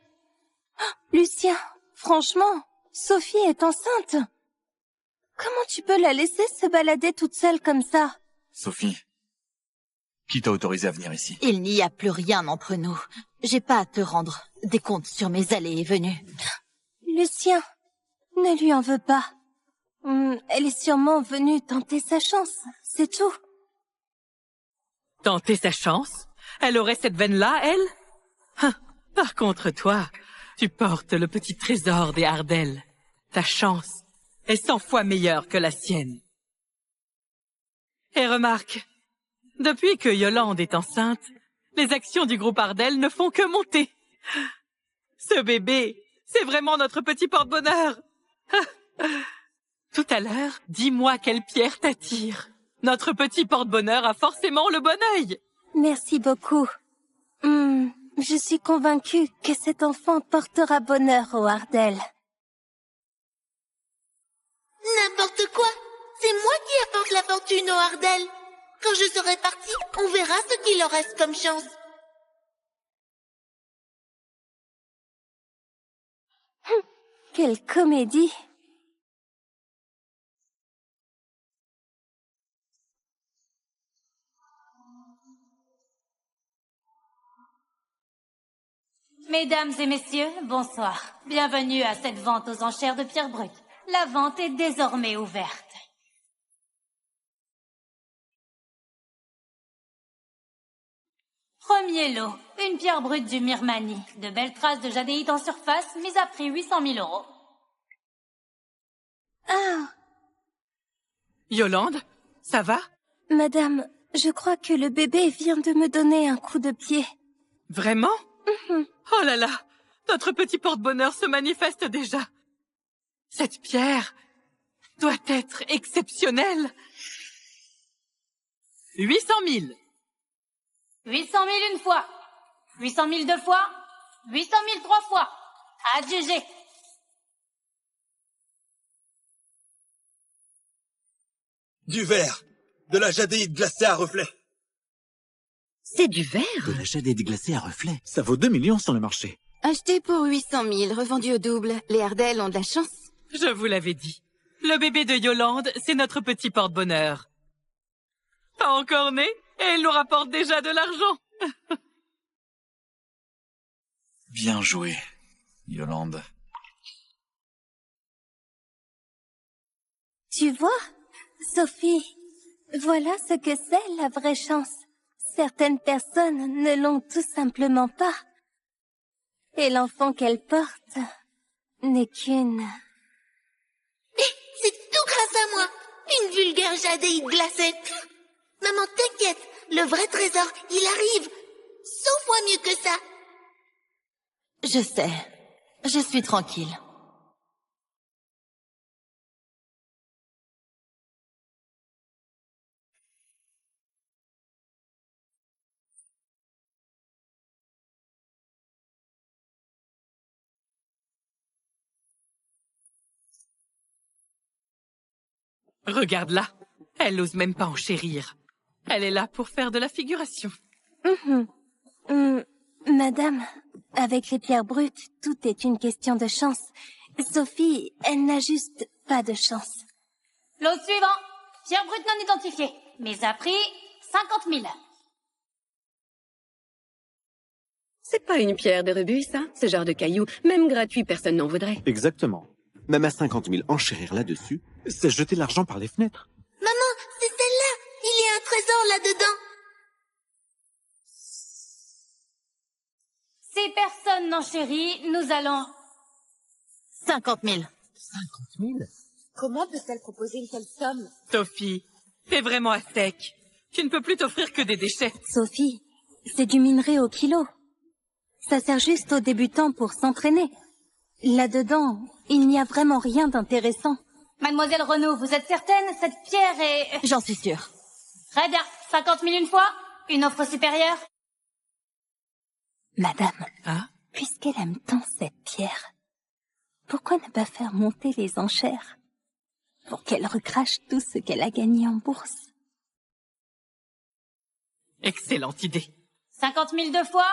Lucien, franchement, Sophie est enceinte. Comment tu peux la laisser se balader toute seule comme ça? Sophie, qui t'a autorisé à venir ici? Il n'y a plus rien entre nous. J'ai pas à te rendre des comptes sur mes allées et venues. Lucien, ne lui en veux pas. Elle est sûrement venue tenter sa chance, c'est tout. Tenter sa chance? Elle aurait cette veine-là, elle? Par contre, toi, tu portes le petit trésor des Ardell. Ta chance est 100 fois meilleure que la sienne. Et remarque, depuis que Yolande est enceinte, les actions du groupe Ardell ne font que monter. Ce bébé, c'est vraiment notre petit porte-bonheur. Tout à l'heure, dis-moi quelle pierre t'attire. Notre petit porte-bonheur a forcément le bon œil. Merci beaucoup. Je suis convaincue que cet enfant portera bonheur au Ardell. N'importe quoi. C'est moi qui apporte la fortune au Ardell. Quand je serai partie, on verra ce qu'il leur reste comme chance. Quelle comédie! Mesdames et messieurs, bonsoir. Bienvenue à cette vente aux enchères de pierre brute. La vente est désormais ouverte. Premier lot, une pierre brute du Mirmani. De belles traces de jadéite en surface, mise à prix 800 000 €. Ah! Yolande, ça va? Madame, je crois que le bébé vient de me donner un coup de pied. Vraiment? Oh là là, notre petit porte-bonheur se manifeste déjà. Cette pierre doit être exceptionnelle. 800 000. 800 000 une fois, 800 000 deux fois, 800 000 trois fois. Adjugé. Du verre, de la jadéite glacée à reflet. C'est du verre? De la jadéite glacée à reflet. Ça vaut 2 millions sur le marché. Acheté pour 800 000, revendu au double. Les Ardell ont de la chance. Je vous l'avais dit. Le bébé de Yolande, c'est notre petit porte-bonheur. Pas encore né, et il nous rapporte déjà de l'argent. Bien joué, Yolande. Tu vois, Sophie, voilà ce que c'est la vraie chance. Certaines personnes ne l'ont tout simplement pas. Et l'enfant qu'elle porte n'est qu'une... Mais c'est tout grâce à moi. Une vulgaire jadéite glacée. Maman, t'inquiète. Le vrai trésor, il arrive. 100 fois mieux que ça. Je sais. Je suis tranquille. Regarde-la. Elle n'ose même pas enchérir. Elle est là pour faire de la figuration. Madame, avec les pierres brutes, tout est une question de chance. Sophie, elle n'a juste pas de chance. Lot suivant. Pierre brute non identifiée. Mise à prix 50 000. C'est pas une pierre de rebut, ça. Ce genre de caillou, même gratuit, personne n'en voudrait. Exactement. Même à 50 000, enchérir là-dessus, c'est jeter l'argent par les fenêtres. Maman, c'est celle-là. Il y a un trésor là-dedans. Si personne n'enchérit, nous allons... 50 000. 50 000? Comment peut-elle proposer une telle somme? Sophie, t'es vraiment à sec. Tu ne peux plus t'offrir que des déchets. Sophie, c'est du minerai au kilo. Ça sert juste aux débutants pour s'entraîner. Là-dedans, il n'y a vraiment rien d'intéressant. Mademoiselle Renaud, vous êtes certaine? Cette pierre est... J'en suis sûre. Très bien. 50 000 une fois? Une offre supérieure? Madame, Hein? puisqu'elle aime tant cette pierre, pourquoi ne pas faire monter les enchères pour qu'elle recrache tout ce qu'elle a gagné en bourse? Excellente idée. 50 000 deux fois?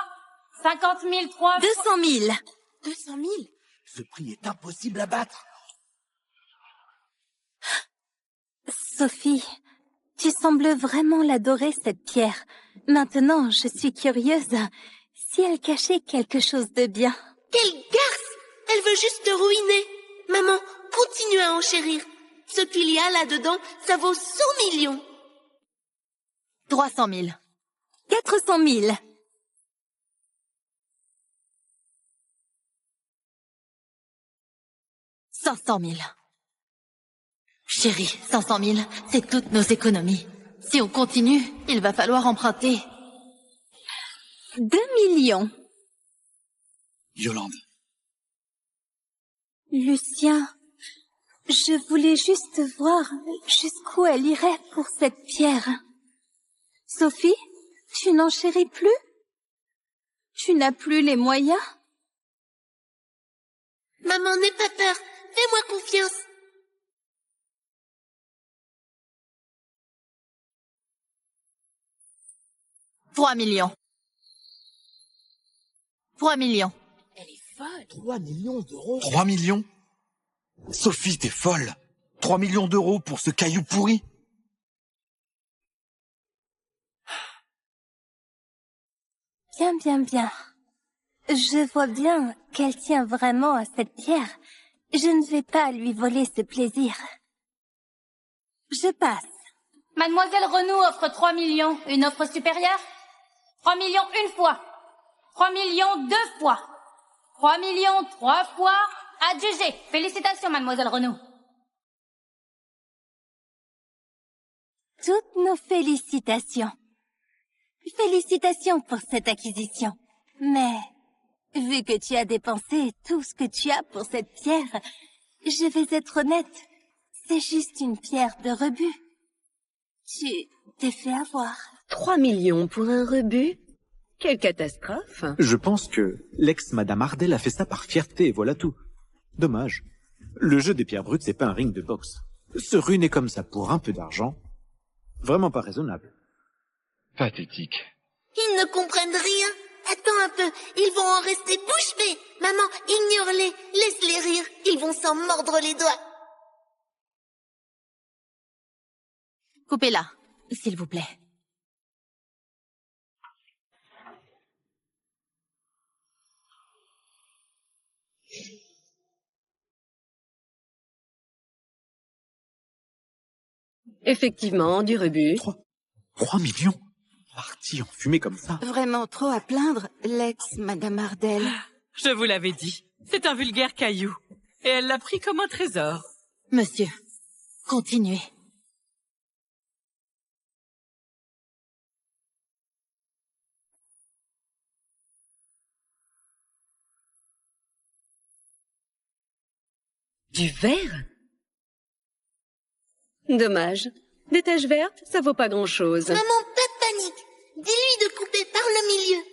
50 000 trois fois? 200 000. 200 000? Ce prix est impossible à battre. Sophie, tu sembles vraiment l'adorer, cette pierre. Maintenant, je suis curieuse. Si elle cachait quelque chose de bien. Quelle garce! Elle veut juste te ruiner. Maman, continue à enchérir. Ce qu'il y a là-dedans, ça vaut 100 millions. 300 000. 400 000. 500 000. Chérie, 500 000, c'est toutes nos économies. Si on continue, il va falloir emprunter. 2 millions. Yolande. Lucien, je voulais juste voir jusqu'où elle irait pour cette pierre. Sophie, tu n'enchéris plus? Tu n'as plus les moyens? Maman, n'aie pas peur. Fais-moi confiance. « 3 millions. 3 millions. Elle est folle. 3 millions d'euros. 3 millions? Sophie, t'es folle. 3 millions d'euros pour ce caillou pourri? Bien, bien, bien. Je vois bien qu'elle tient vraiment à cette pierre. Je ne vais pas lui voler ce plaisir. Je passe. Mademoiselle Renaud offre 3 millions. Une offre supérieure? 3 millions une fois. 3 millions deux fois. 3 millions trois fois. Adjugé. Félicitations, Mademoiselle Renaud. Toutes nos félicitations. Félicitations pour cette acquisition. Mais, vu que tu as dépensé tout ce que tu as pour cette pierre, je vais être honnête, c'est juste une pierre de rebut. Tu t'es fait avoir. 3 millions pour un rebut? Quelle catastrophe. Je pense que l'ex-madame Ardell a fait ça par fierté et voilà tout. Dommage. Le jeu des pierres brutes, c'est pas un ring de boxe. Se ruiner comme ça pour un peu d'argent, vraiment pas raisonnable. Pathétique. Ils ne comprennent rien. Attends un peu, ils vont en rester bouche bée. Maman, ignore-les, laisse-les rire. Ils vont s'en mordre les doigts. Coupez-la, s'il vous plaît. Effectivement, du rebut. 3 millions? Parti en fumée comme ça. Vraiment trop à plaindre, l'ex-madame Ardell. Je vous l'avais dit. C'est un vulgaire caillou. Et elle l'a pris comme un trésor. Monsieur, continuez. Du verre? Dommage. Des taches vertes, ça vaut pas grand-chose. Maman, pas de panique. Dis-lui de couper par le milieu.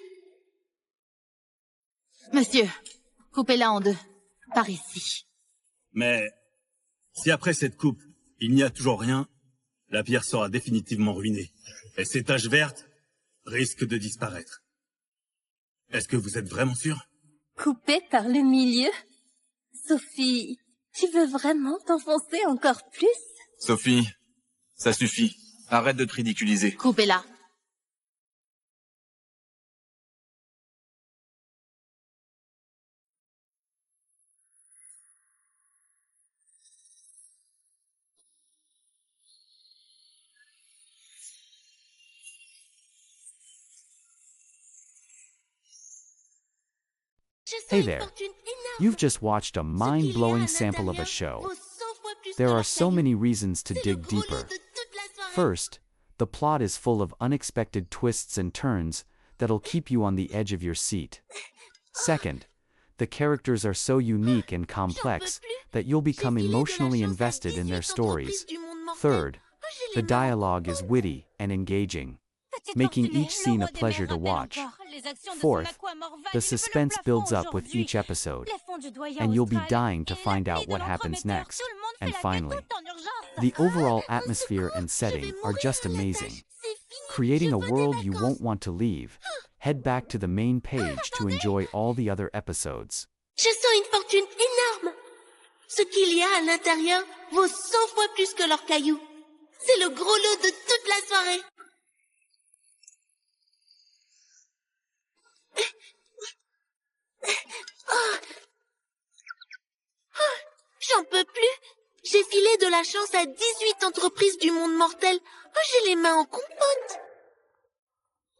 Monsieur, coupez-la en deux. Par ici. Mais si après cette coupe, il n'y a toujours rien, la pierre sera définitivement ruinée. Et ces taches vertes risquent de disparaître. Est-ce que vous êtes vraiment sûr? Coupé par le milieu? Sophie, tu veux vraiment t'enfoncer encore plus? Sophie, ça suffit. Arrête de te ridiculiser. Coupez-la. Hey there. You've just watched a mind-blowing sample of a show. There are so many reasons to dig deeper. First, the plot is full of unexpected twists and turns that'll keep you on the edge of your seat. Second, the characters are so unique and complex that you'll become emotionally invested in their stories. Third, the dialogue is witty and engaging, making each scene a pleasure to watch. Fourth, the suspense builds up with each episode, and you'll be dying to find out what happens next. And finally, the overall atmosphere and setting are just amazing, creating a world you won't want to leave. Head back to the main page to enjoy all the other episodes. Je sens une fortune énorme. Ce qu'il y a à l'intérieur vaut 100 fois plus que leurs cailloux. C'est le gros lot de toute la soirée. J'en peux plus. J'ai filé de la chance à 18 entreprises du monde mortel. J'ai les mains en compote.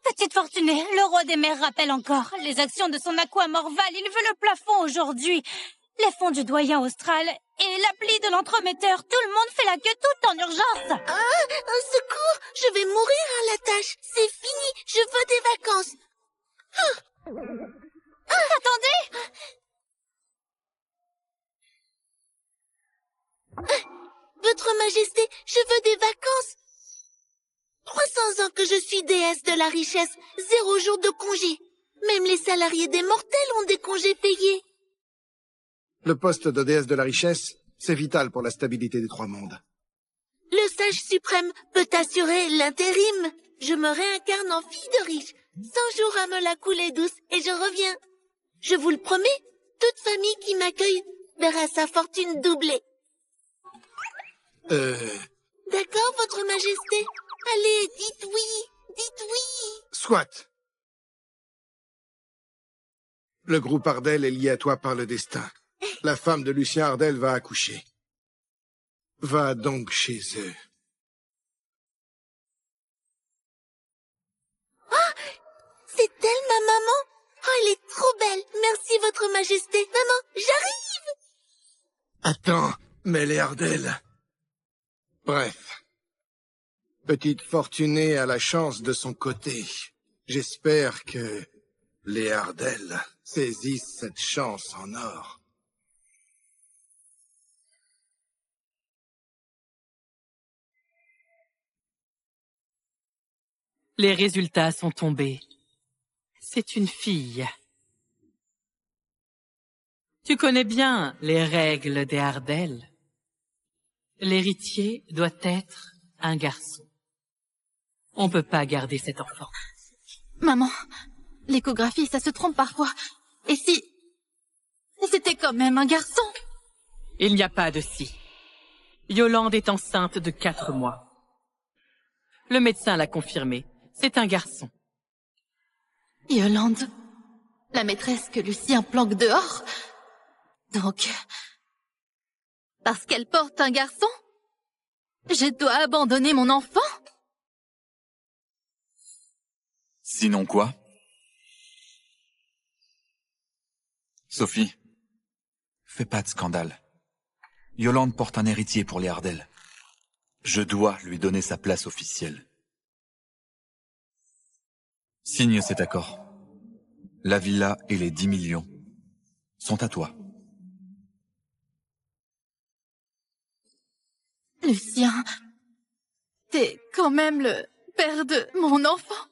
Petite Fortunée, le roi des mers rappelle encore. Les actions de son aqua morval, il veut le plafond aujourd'hui. Les fonds du doyen austral et l'appli de l'entremetteur. Tout le monde fait la queue tout en urgence. Un secours. Je vais mourir à la tâche. C'est fini. Je veux des vacances. Attendez! Votre Majesté, je veux des vacances. 300 ans que je suis déesse de la richesse, 0 jour de congé. Même les salariés des mortels ont des congés payés. Le poste de déesse de la richesse, c'est vital pour la stabilité des trois mondes. Le sage suprême peut assurer l'intérim. Je me réincarne en fille de riche. 100 jours à me la couler douce et je reviens. Je vous le promets, toute famille qui m'accueille verra sa fortune doublée. D'accord, votre Majesté. Allez, dites oui, dites oui. Soit. Le groupe Ardel est lié à toi par le destin. La femme de Lucien Ardel va accoucher. Va donc chez eux. C'est elle, ma maman? Elle est trop belle. Merci, votre Majesté. Maman, j'arrive. Attends, mais les Ardel... Bref. Petite Fortunée a la chance de son côté. J'espère que les Ardel saisissent cette chance en or. Les résultats sont tombés. C'est une fille. Tu connais bien les règles des Ardel. L'héritier doit être un garçon. On peut pas garder cet enfant. Maman, l'échographie, ça se trompe parfois. Et si c'était quand même un garçon? Il n'y a pas de si. Yolande est enceinte de 4 mois. Le médecin l'a confirmé. C'est un garçon. Yolande, la maîtresse que Lucien planque dehors? Donc, parce qu'elle porte un garçon, je dois abandonner mon enfant? Sinon quoi? Sophie, fais pas de scandale. Yolande porte un héritier pour les Ardel. Je dois lui donner sa place officielle. Signe cet accord. La villa et les 10 millions sont à toi. Lucien, t'es quand même le père de mon enfant.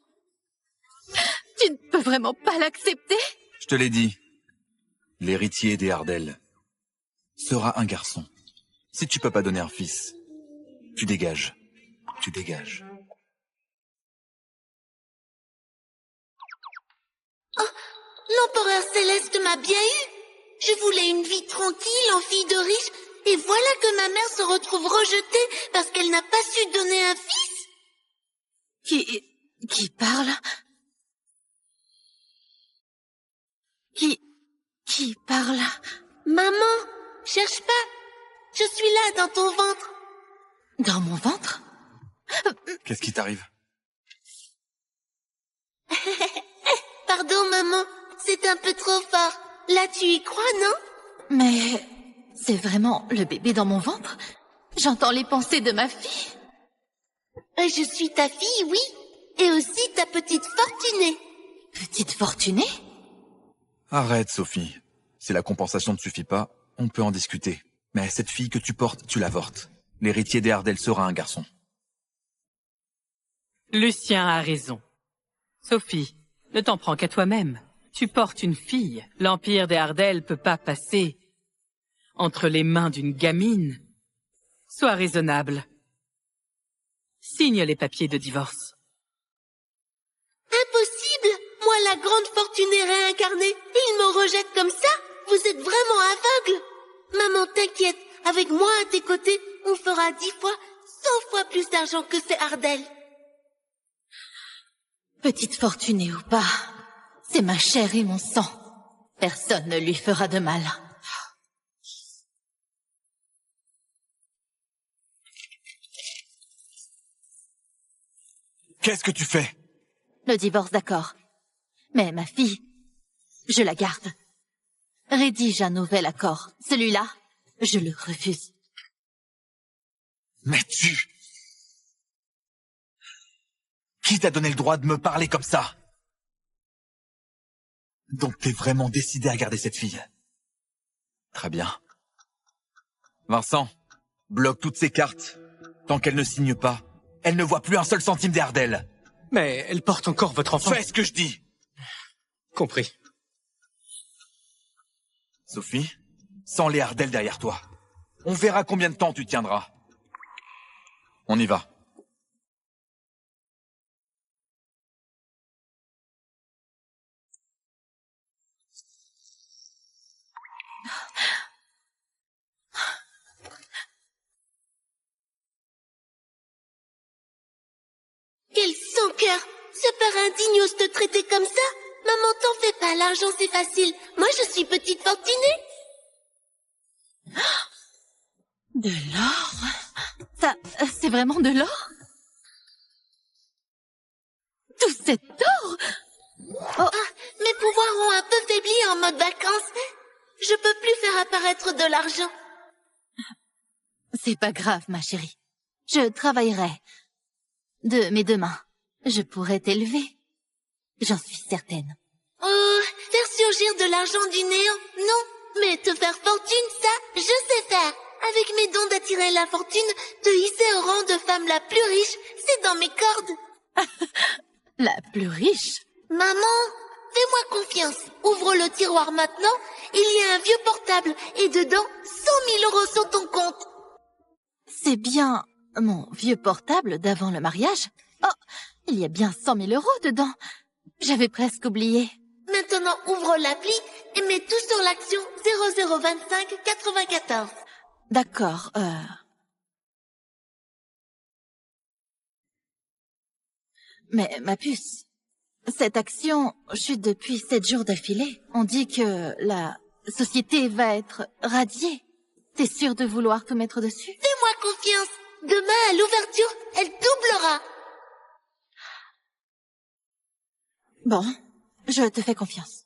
Tu ne peux vraiment pas l'accepter? Je te l'ai dit. L'héritier des Ardell sera un garçon. Si tu peux pas donner un fils, tu dégages. Tu dégages. Oh, l'empereur céleste m'a bien eu. Je voulais une vie tranquille en fille de riche, et voilà que ma mère se retrouve rejetée parce qu'elle n'a pas su donner un fils. Qui parle? Qui parle? Maman, cherche pas. Je suis là dans ton ventre. Dans mon ventre? Qu'est-ce qui t'arrive? Pardon, maman, c'est un peu trop fort. Là, tu y crois, non? Mais c'est vraiment le bébé dans mon ventre? J'entends les pensées de ma fille. Je suis ta fille, oui. Et aussi ta petite fortunée. Petite fortunée? Arrête, Sophie. Si la compensation ne suffit pas, on peut en discuter. Mais cette fille que tu portes, tu l'avortes. L'héritier des Ardell sera un garçon. Lucien a raison. Sophie, ne t'en prends qu'à toi-même. Tu portes une fille. L'empire des Ardell peut pas passer entre les mains d'une gamine. Sois raisonnable. Signe les papiers de divorce. Impossible! Moi, la grande fortunée réincarnée, ils me rejettent comme ça? Vous êtes vraiment aveugle! Maman, t'inquiète, avec moi à tes côtés, on fera 10 fois, 100 fois plus d'argent que ces Ardell. Petite fortunée ou pas, c'est ma chair et mon sang. Personne ne lui fera de mal. Qu'est-ce que tu fais? Le divorce, d'accord. Mais ma fille, je la garde. Rédige un nouvel accord. Celui-là, je le refuse. Mais tu... Qui t'a donné le droit de me parler comme ça? Donc t'es vraiment décidé à garder cette fille? Très bien. Vincent, bloque toutes ces cartes. Tant qu'elle ne signe pas, elle ne voit plus un seul centime des Ardell. Mais elle porte encore votre enfant. Fais ce que je dis. Compris. Sophie, sans les Ardell derrière toi, on verra combien de temps tu tiendras. On y va. Quel sans-cœur! Ce père indigne ose te traiter comme ça? Maman, t'en fais pas, l'argent c'est facile. Moi, je suis petite fortunée. De l'or? Ça, c'est vraiment de l'or? Tout cet or? Oh, mes pouvoirs ont un peu faibli en mode vacances. Je peux plus faire apparaître de l'argent. C'est pas grave, ma chérie. Je travaillerai. De mes deux mains, je pourrai t'élever. J'en suis certaine. Oh, faire surgir de l'argent du néant, non. Mais te faire fortune, ça, je sais faire. Avec mes dons d'attirer la fortune, te hisser au rang de femme la plus riche, c'est dans mes cordes. La plus riche? Maman, fais-moi confiance. Ouvre le tiroir maintenant. Il y a un vieux portable et dedans, 100 000 euros sur ton compte. C'est bien mon vieux portable d'avant le mariage? Oh, il y a bien 100 000 euros dedans. J'avais presque oublié. Maintenant, ouvre l'appli et mets tout sur l'action 0025 94. D'accord, Mais ma puce, cette action chute depuis 7 jours d'affilée. On dit que la société va être radiée. T'es sûre de vouloir te mettre dessus? Fais-moi confiance. Demain, à l'ouverture, elle doublera. Bon, je te fais confiance.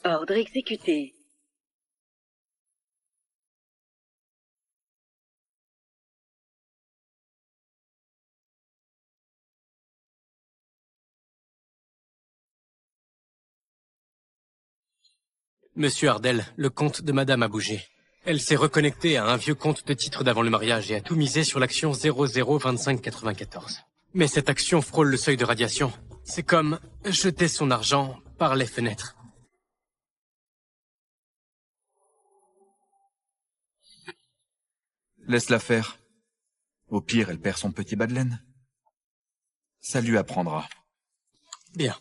Ordre exécuté. Monsieur Ardel, le compte de Madame a bougé. Elle s'est reconnectée à un vieux compte de titre d'avant le mariage et a tout misé sur l'action 002594. Mais cette action frôle le seuil de radiation. C'est comme jeter son argent par les fenêtres. Laisse-la faire. Au pire, elle perd son petit bas de laine. Ça lui apprendra. Bien.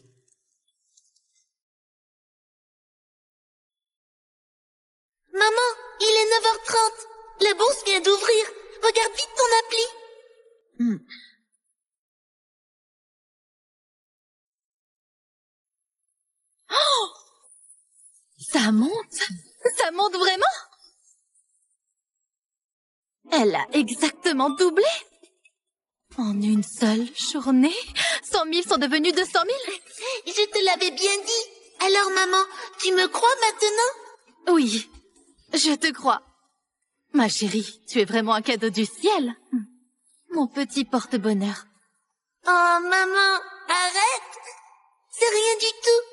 Maman, il est 9h30. La bourse vient d'ouvrir. Regarde vite ton appli. Oh! Ça monte vraiment? Elle a exactement doublé. En une seule journée, 100 000 sont devenus 200 000. Je te l'avais bien dit. Alors maman, tu me crois maintenant? Oui, je te crois. Ma chérie, tu es vraiment un cadeau du ciel. Mon petit porte-bonheur. Oh maman, arrête. C'est rien du tout.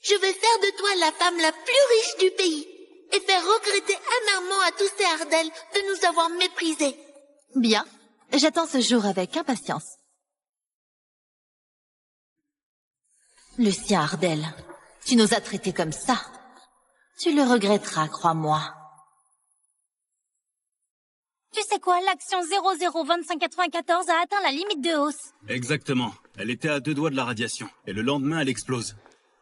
Je vais faire de toi la femme la plus riche du pays et faire regretter amèrement à tous ces Ardel de nous avoir méprisés. Bien, j'attends ce jour avec impatience. Lucien Ardel, tu nous as traités comme ça. Tu le regretteras, crois-moi. Tu sais quoi, l'action 002594 a atteint la limite de hausse. Exactement. Elle était à 2 doigts de la radiation. Et le lendemain, elle explose.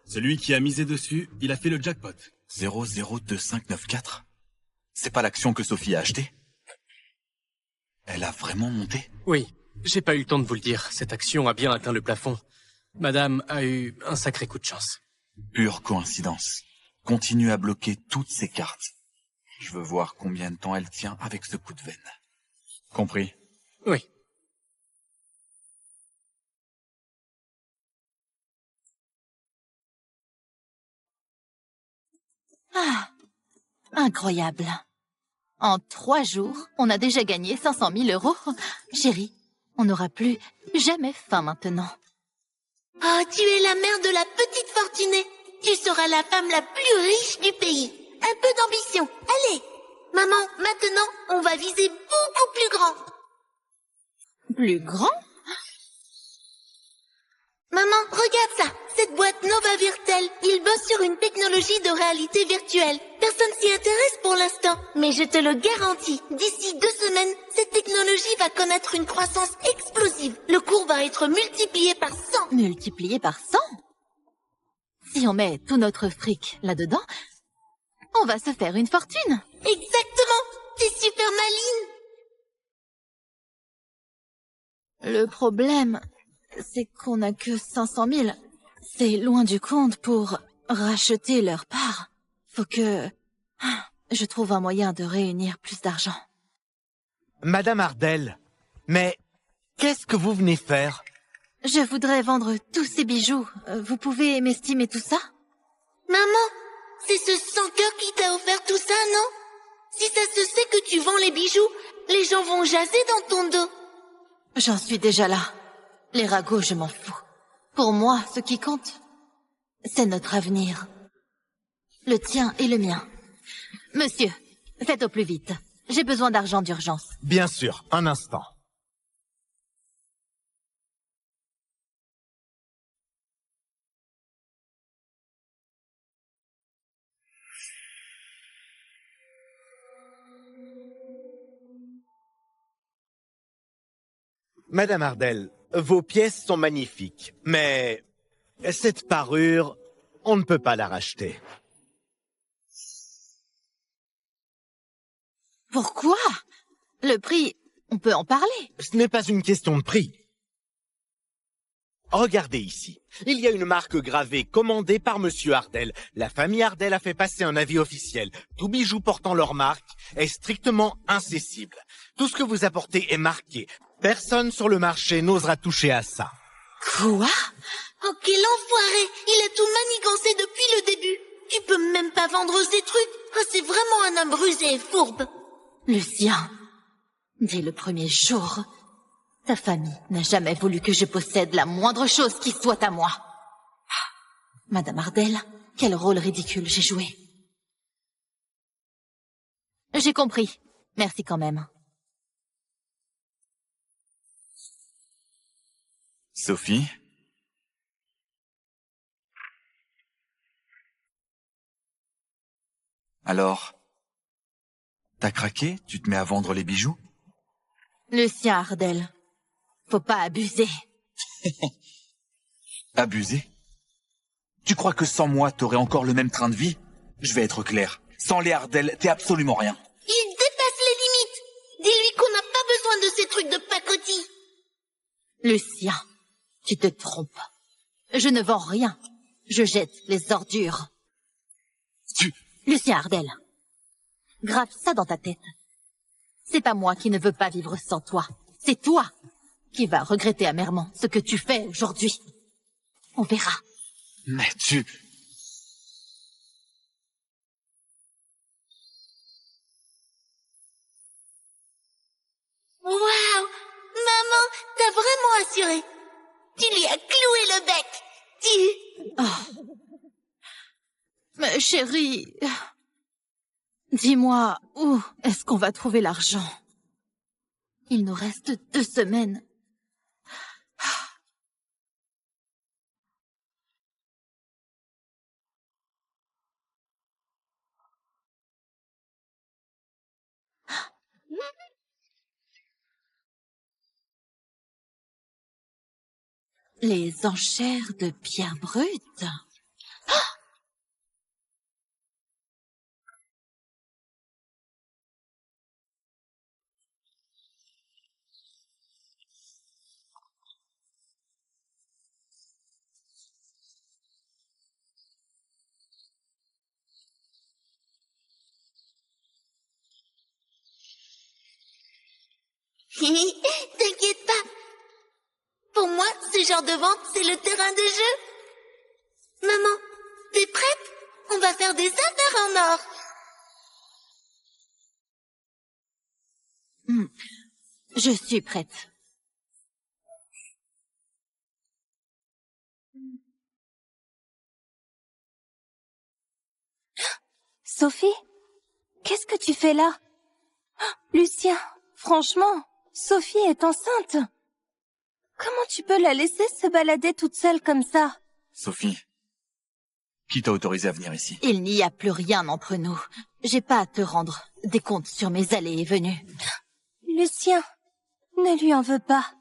Celui qui a misé dessus, il a fait le jackpot. 002594 ? C'est pas l'action que Sophie a achetée ? Elle a vraiment monté ? Oui, j'ai pas eu le temps de vous le dire. Cette action a bien atteint le plafond. Madame a eu un sacré coup de chance. Pure coïncidence. Continue à bloquer toutes ses cartes. Je veux voir combien de temps elle tient avec ce coup de veine. Compris ? Oui. Ah, incroyable. En 3 jours, on a déjà gagné 500 000 €. Chérie, on n'aura plus jamais faim maintenant. Oh, tu es la mère de la petite fortunée. Tu seras la femme la plus riche du pays. Un peu d'ambition. Allez. Maman, maintenant, on va viser beaucoup plus grand. Plus grand? Maman, regarde ça. Cette boîte Nova Virtel, il bosse sur une technologie de réalité virtuelle. Personne s'y intéresse pour l'instant. Mais je te le garantis, d'ici 2 semaines, cette technologie va connaître une croissance explosive. Le cours va être multiplié par 100. Multiplié par 100? Si on met tout notre fric là-dedans, on va se faire une fortune. Exactement. T'es super maligne. Le problème, c'est qu'on n'a que 500 000. C'est loin du compte pour racheter leur part. Faut que je trouve un moyen de réunir plus d'argent. Madame Ardel, mais qu'est-ce que vous venez faire? Je voudrais vendre tous ces bijoux. Vous pouvez m'estimer tout ça? Maman, c'est ce sans-cœur qui t'a offert tout ça, non? Si ça se sait que tu vends les bijoux, les gens vont jaser dans ton dos. J'en suis déjà là. Les ragots, je m'en fous. Pour moi, ce qui compte, c'est notre avenir. Le tien et le mien. Monsieur, faites au plus vite. J'ai besoin d'argent d'urgence. Bien sûr, un instant. Madame Ardel, vos pièces sont magnifiques, mais cette parure, on ne peut pas la racheter. Pourquoi? Le prix, on peut en parler. Ce n'est pas une question de prix. Regardez ici. Il y a une marque gravée commandée par Monsieur Ardel. La famille Ardel a fait passer un avis officiel. Tout bijou portant leur marque est strictement incessible. Tout ce que vous apportez est marqué. Personne sur le marché n'osera toucher à ça. Quoi? Oh, quel enfoiré! Il a tout manigancé depuis le début. Tu peux même pas vendre ces trucs. Oh, c'est vraiment un homme rusé et fourbe. Lucien, dès le premier jour, ta famille n'a jamais voulu que je possède la moindre chose qui soit à moi. Madame Ardel, quel rôle ridicule j'ai joué. J'ai compris. Merci quand même. Sophie? Alors, t'as craqué? Tu te mets à vendre les bijoux? Lucien Ardel. Faut pas abuser. Abusé? Tu crois que sans moi, t'aurais encore le même train de vie? Je vais être clair. Sans les Ardel, t'es absolument rien. Il dépasse les limites. Dis-lui qu'on n'a pas besoin de ces trucs de pacotille. Lucien, tu te trompes. Je ne vends rien. Je jette les ordures. Lucien Ardel, grave ça dans ta tête. C'est pas moi qui ne veux pas vivre sans toi. C'est toi qui vas regretter amèrement ce que tu fais aujourd'hui. On verra. Mais tu... Waouh! Maman, t'as vraiment assuré. Tu lui as cloué le bec. Oh. Mais chérie, dis-moi, où est-ce qu'on va trouver l'argent? Il nous reste 2 semaines. Les enchères de pierre brute. T'inquiète pas. Pour moi, ce genre de vente, c'est le terrain de jeu. Maman, t'es prête? On va faire des affaires en or. Je suis prête. Sophie, qu'est-ce que tu fais là? Lucien, franchement, Sophie est enceinte. Comment tu peux la laisser se balader toute seule comme ça? Sophie, qui t'a autorisé à venir ici? Il n'y a plus rien entre nous. J'ai pas à te rendre des comptes sur mes allées et venues. Lucien, ne lui en veux pas.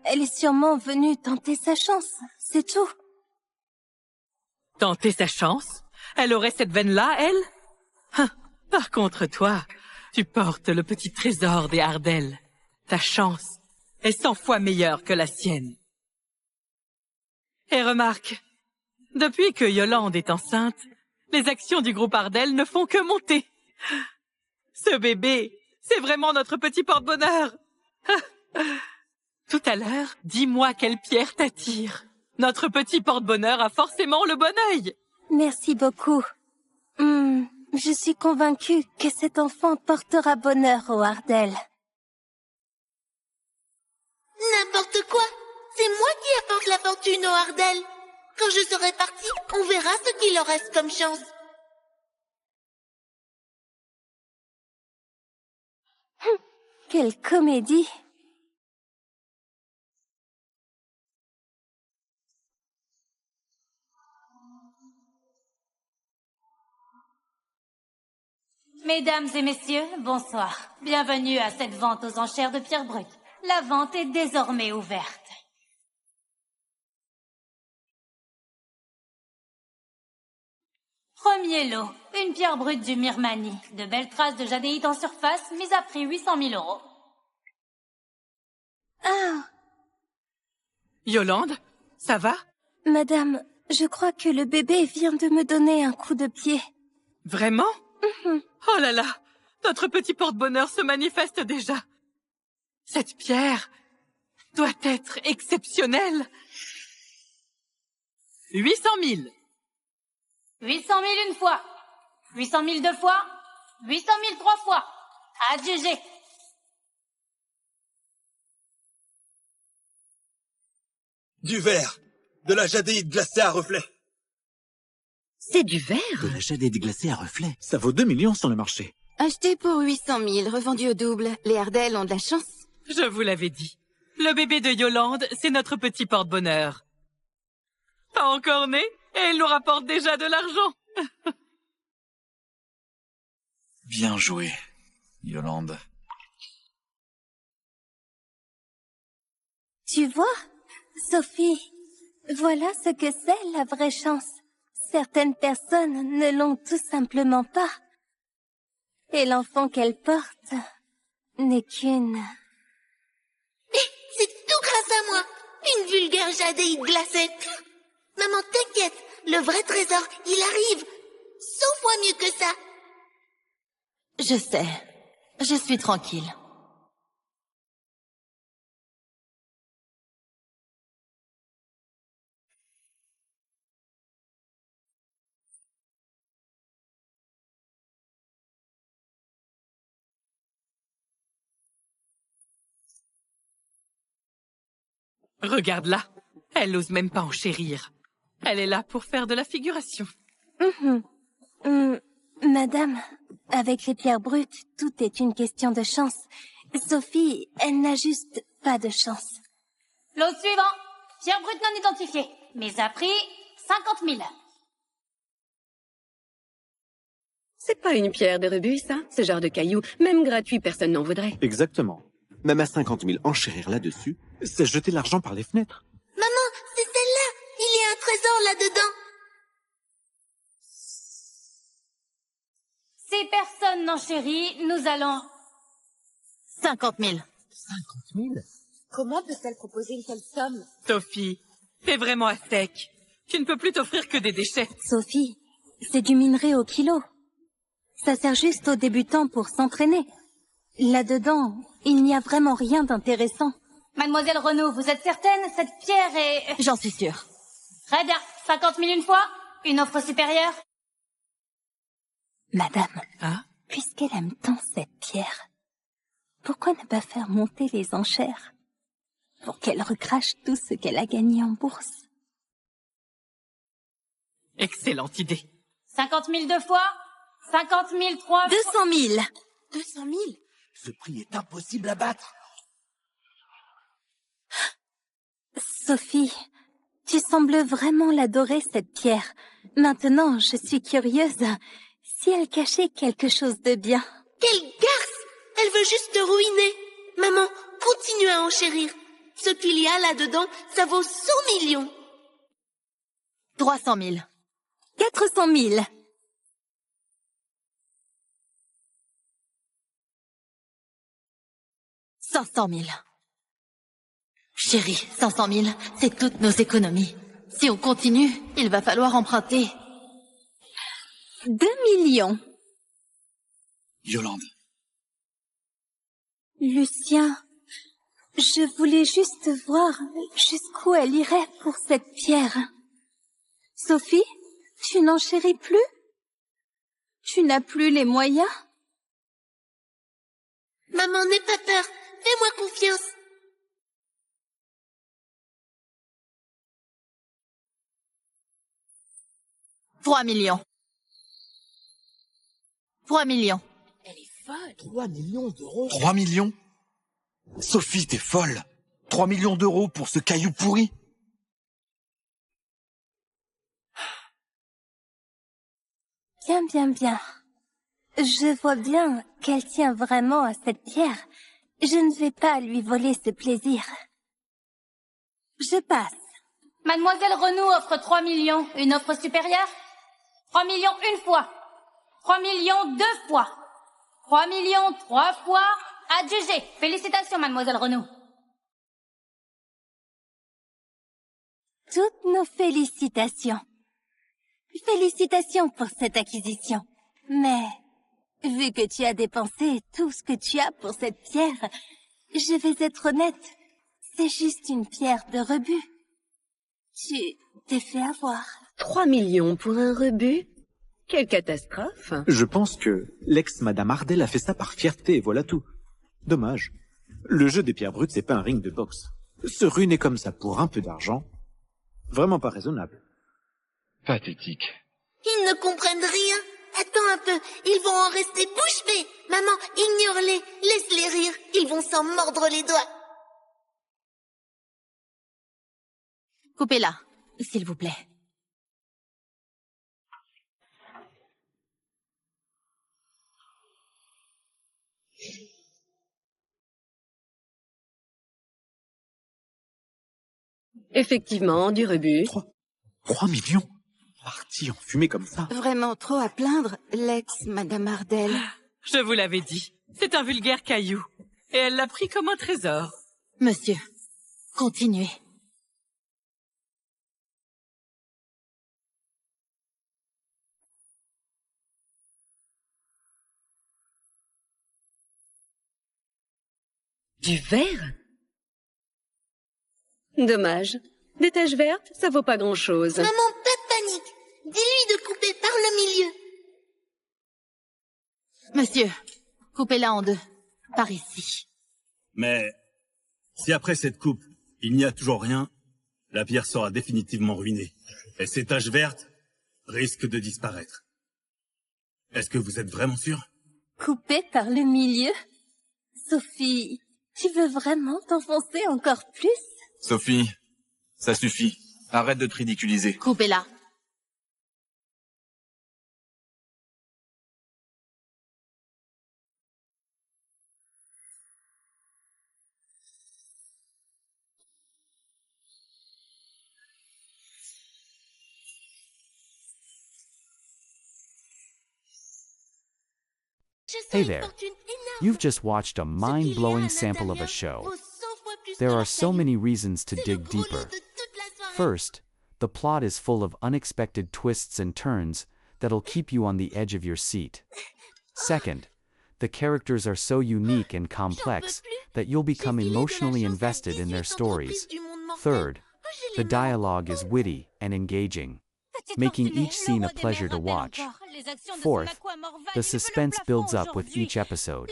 Elle est sûrement venue tenter sa chance, c'est tout. Tenter sa chance? Elle aurait cette veine-là, elle? Par contre, toi, tu portes le petit trésor des Ardel. Ta chance est 100 fois meilleure que la sienne. Et remarque, depuis que Yolande est enceinte, les actions du groupe Ardel ne font que monter. Ce bébé, c'est vraiment notre petit porte-bonheur. Tout à l'heure, dis-moi quelle pierre t'attire. Notre petit porte-bonheur a forcément le bon œil. Merci beaucoup. Je suis convaincue que cet enfant portera bonheur aux Ardel. N'importe quoi. C'est moi qui apporte la fortune aux Ardel. Quand je serai partie, on verra ce qu'il leur reste comme chance. Quelle comédie! Mesdames et messieurs, bonsoir. Bienvenue à cette vente aux enchères de pierre brute. La vente est désormais ouverte. Premier lot, une pierre brute du Mirmani. De belles traces de jadéite en surface, mise à prix 800 000 €. Ah! Yolande, ça va? Madame, je crois que le bébé vient de me donner un coup de pied. Vraiment? Oh là là, notre petit porte-bonheur se manifeste déjà. Cette pierre doit être exceptionnelle. 800 000. 800 000 une fois. 800 000 deux fois. 800 000 trois fois. Adjugé. Du verre. De la jadéite glacée à reflets. C'est du verre? De la jadéite glacée à reflets. Ça vaut 2 millions sur le marché. Acheté pour 800 000, revendu au double. Les Ardell ont de la chance. Je vous l'avais dit. Le bébé de Yolande, c'est notre petit porte-bonheur. Pas encore né, et il nous rapporte déjà de l'argent. Bien joué, Yolande. Tu vois, Sophie, voilà ce que c'est la vraie chance. Certaines personnes ne l'ont tout simplement pas. Et l'enfant qu'elle porte n'est qu'une... C'est tout grâce à moi. Une vulgaire jadéite glacée. Maman, t'inquiète. Le vrai trésor, il arrive. 100 fois mieux que ça. Je sais. Je suis tranquille. Regarde-la. Elle n'ose même pas enchérir. Elle est là pour faire de la figuration. Madame, avec les pierres brutes, tout est une question de chance. Sophie, elle n'a juste pas de chance. Lot suivant. Pierre brute non identifiée. Mise à prix 50 000. C'est pas une pierre de rebut, ça? Ce genre de caillou, même gratuit, personne n'en voudrait. Exactement. Même à 50 000, enchérir là-dessus, c'est jeter l'argent par les fenêtres. Maman, c'est celle-là. Il y a un trésor là-dedans. Si personne n'enchérit, nous allons... 50 000. 50 000? Comment peut-elle proposer une telle somme? Sophie, t'es vraiment à sec. Tu ne peux plus t'offrir que des déchets. Sophie, c'est du minerai au kilo. Ça sert juste aux débutants pour s'entraîner. Là-dedans, il n'y a vraiment rien d'intéressant. Mademoiselle Renaud, vous êtes certaine? Cette pierre est... J'en suis sûre. Très bien. 50 000 une fois? Une offre supérieure? Madame, Hein? puisqu'elle aime tant cette pierre, pourquoi ne pas faire monter les enchères pour qu'elle recrache tout ce qu'elle a gagné en bourse? Excellente idée. 50 000 deux fois? 50 000 trois fois? 200 000. 200 000? Ce prix est impossible à battre. Sophie, tu sembles vraiment l'adorer, cette pierre. Maintenant, je suis curieuse. Si elle cachait quelque chose de bien. Quelle garce! Elle veut juste te ruiner. Maman, continue à enchérir. Ce qu'il y a là-dedans, ça vaut 100 millions. 300 000. 400 000. 500 000. Chérie, 500 000, c'est toutes nos économies. Si on continue, il va falloir emprunter. 2 millions. Yolande. Lucien, je voulais juste voir jusqu'où elle irait pour cette pierre. Sophie, tu n'enchéris plus? Tu n'as plus les moyens? Maman, n'aie pas peur. Fais-moi confiance. « 3 millions. 3 millions. Elle est folle. 3 millions d'euros. 3 millions? Sophie, t'es folle. 3 millions d'euros pour ce caillou pourri? Bien, bien, bien. Je vois bien qu'elle tient vraiment à cette pierre. Je ne vais pas lui voler ce plaisir. Je passe. Mademoiselle Renaud offre 3 millions. Une offre supérieure? 3 millions une fois. 3 millions deux fois. 3 millions trois fois. Adjugé. Félicitations, Mademoiselle Renaud. Toutes nos félicitations. Félicitations pour cette acquisition. Mais, vu que tu as dépensé tout ce que tu as pour cette pierre, je vais être honnête. C'est juste une pierre de rebut. Tu t'es fait avoir. 3 millions pour un rebut? Quelle catastrophe! Je pense que l'ex-madame Ardell a fait ça par fierté et voilà tout. Dommage. Le jeu des pierres brutes, c'est pas un ring de boxe. Se ruiner comme ça pour un peu d'argent, vraiment pas raisonnable. Pathétique. Ils ne comprennent rien. Attends un peu, ils vont en rester bouche bée. Maman, ignore-les, laisse-les rire, ils vont s'en mordre les doigts. Coupez-la, s'il vous plaît. Effectivement, du rebut. 3 millions partis en fumée comme ça. Vraiment trop à plaindre, Madame Ardell. Je vous l'avais dit, c'est un vulgaire caillou. Et elle l'a pris comme un trésor. Monsieur, continuez. Du verre? Dommage. Des taches vertes, ça vaut pas grand-chose. Maman, pas de panique. Dis-lui de couper par le milieu. Monsieur, coupez-la en deux. Par ici. Mais si après cette coupe, il n'y a toujours rien, la pierre sera définitivement ruinée. Et ces taches vertes risquent de disparaître. Est-ce que vous êtes vraiment sûr? Coupé par le milieu? Sophie, tu veux vraiment t'enfoncer encore plus? Sophie, ça suffit. Arrête de te ridiculiser. Coupez-la. Hey there. You've just watched a mind-blowing sample of a show. There are so many reasons to dig deeper. First, the plot is full of unexpected twists and turns that'll keep you on the edge of your seat. Second, the characters are so unique and complex that you'll become emotionally invested in their stories. Third, the dialogue is witty and engaging, making each scene a pleasure to watch. Fourth, the suspense builds up with each episode,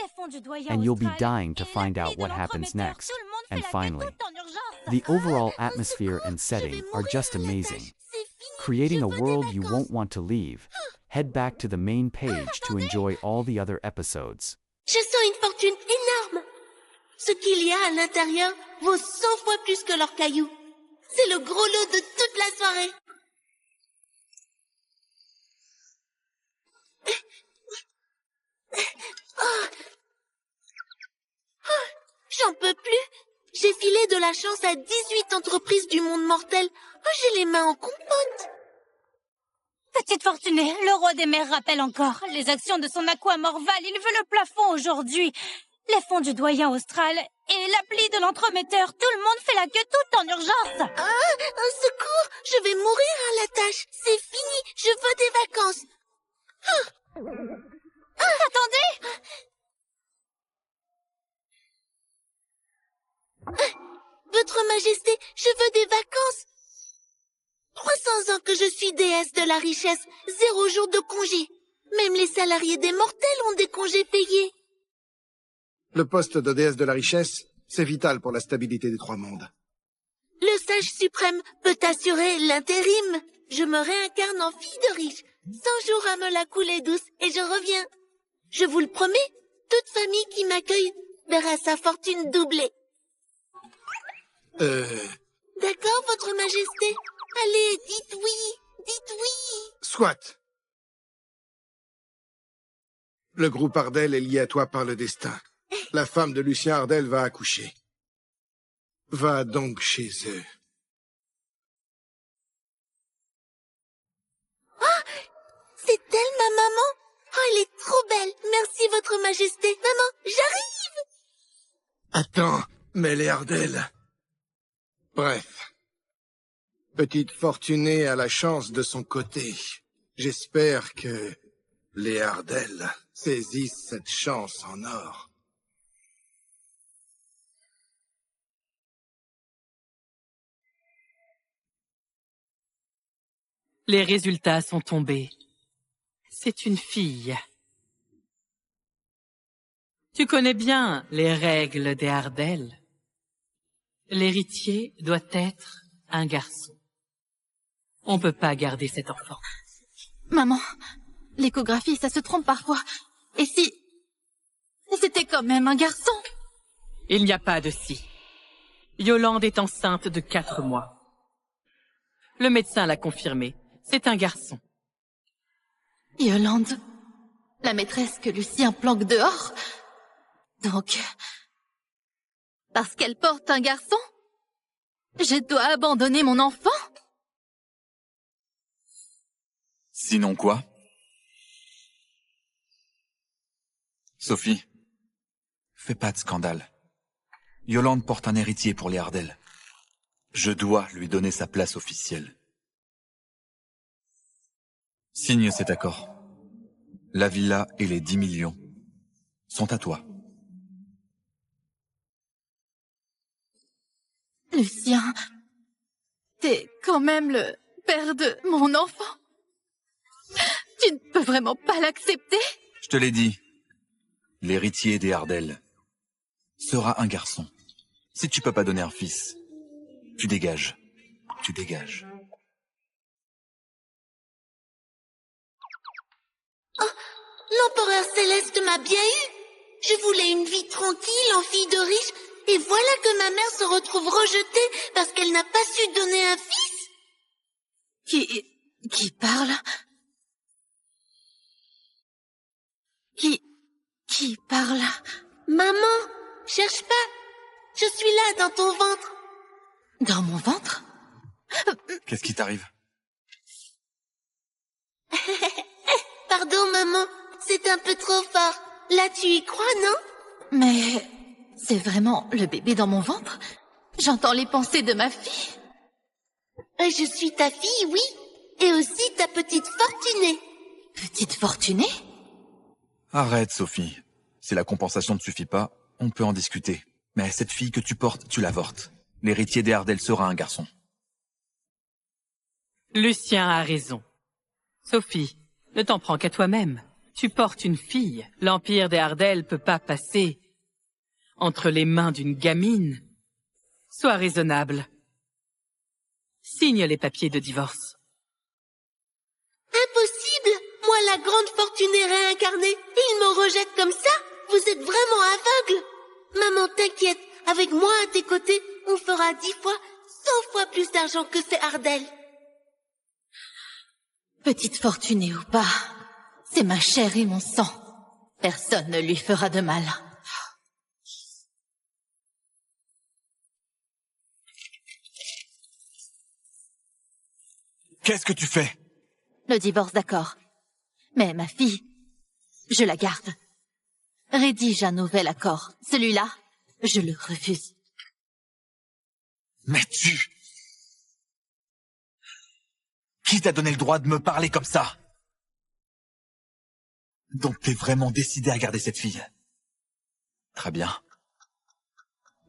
and you'll be dying to find out what happens next. And finally, the overall atmosphere and setting are just amazing, creating a world you won't want to leave. Head back to the main page to enjoy all the other episodes. Je sens une fortune énorme. Ce qu'il y a à l'intérieur vaut 100 fois plus que leurs cailloux. C'est le gros lot de toute la soirée. J'en peux plus. J'ai filé de la chance à 18 entreprises du monde mortel. J'ai les mains en compote. Petite fortunée, le roi des mers rappelle encore. Les actions de son aquamorval, il veut le plafond aujourd'hui. Les fonds du doyen austral et l'appli de l'entremetteur. Tout le monde fait la queue tout en urgence. Un secours. Je vais mourir à la tâche. C'est fini. Je veux des vacances. Attendez! Votre Majesté, je veux des vacances. 300 ans que je suis déesse de la richesse, 0 jour de congé. Même les salariés des mortels ont des congés payés. Le poste de déesse de la richesse, c'est vital pour la stabilité des 3 mondes. Le sage suprême peut assurer l'intérim. Je me réincarne en fille de riche. 100 jours à me la couler douce et je reviens. Je vous le promets, toute famille qui m'accueille verra sa fortune doublée. D'accord, Votre Majesté. Allez, dites oui, dites oui. Soit. Le groupe Ardell est lié à toi par le destin. La femme de Lucien Ardell va accoucher. Va donc chez eux. Oh, c'est elle, ma maman? Oh, elle est trop belle. Merci, Votre Majesté. Maman, j'arrive. Attends, mais les Ardell... Bref. Petite fortunée a la chance de son côté. J'espère que les Ardell saisissent cette chance en or. Les résultats sont tombés. C'est une fille. Tu connais bien les règles des Ardell. L'héritier doit être un garçon. On peut pas garder cet enfant. Maman, l'échographie, ça se trompe parfois. Et si... c'était quand même un garçon? Il n'y a pas de si. Yolande est enceinte de 4 mois. Le médecin l'a confirmé. C'est un garçon. Yolande, la maîtresse que Lucien planque dehors. Donc, parce qu'elle porte un garçon, je dois abandonner mon enfant? Sinon quoi? Sophie, fais pas de scandale. Yolande porte un héritier pour les Ardell. Je dois lui donner sa place officielle. Signe cet accord. La villa et les 10 millions sont à toi. Lucien, t'es quand même le père de mon enfant. Tu ne peux vraiment pas l'accepter? Je te l'ai dit. L'héritier des Ardell sera un garçon. Si tu peux pas donner un fils, tu dégages. Tu dégages. Oh, l'empereur céleste m'a bien eu. Je voulais une vie tranquille en fille de riche, et voilà que ma mère se retrouve rejetée parce qu'elle n'a pas su donner un fils. Qui parle? Qui parle? Maman, cherche pas. Je suis là, dans ton ventre. Dans mon ventre? Qu'est-ce qui t'arrive? Pardon, maman, c'est un peu trop fort. Là, tu y crois, non? Mais c'est vraiment le bébé dans mon ventre? J'entends les pensées de ma fille. Je suis ta fille, oui. Et aussi ta petite fortunée. Petite fortunée? Arrête, Sophie. Si la compensation ne suffit pas, on peut en discuter. Mais cette fille que tu portes, tu l'avortes. L'héritier des Ardell sera un garçon. Lucien a raison. Sophie, ne t'en prends qu'à toi-même. Tu portes une fille. L'empire des Ardell peut pas passer entre les mains d'une gamine. Sois raisonnable. Signe les papiers de divorce. Impossible! Moi, la grande fortunée réincarnée, il me rejette comme ça? Vous êtes vraiment aveugle? Maman, t'inquiète, avec moi à tes côtés, on fera 10 fois, 100 fois plus d'argent que ces Ardell. Petite fortunée ou pas, c'est ma chair et mon sang. Personne ne lui fera de mal. Qu'est-ce que tu fais? Le divorce, d'accord. Mais ma fille, je la garde. Rédige un nouvel accord. Celui-là, je le refuse. Mais tu... Qui t'a donné le droit de me parler comme ça? Donc t'es vraiment décidé à garder cette fille? Très bien.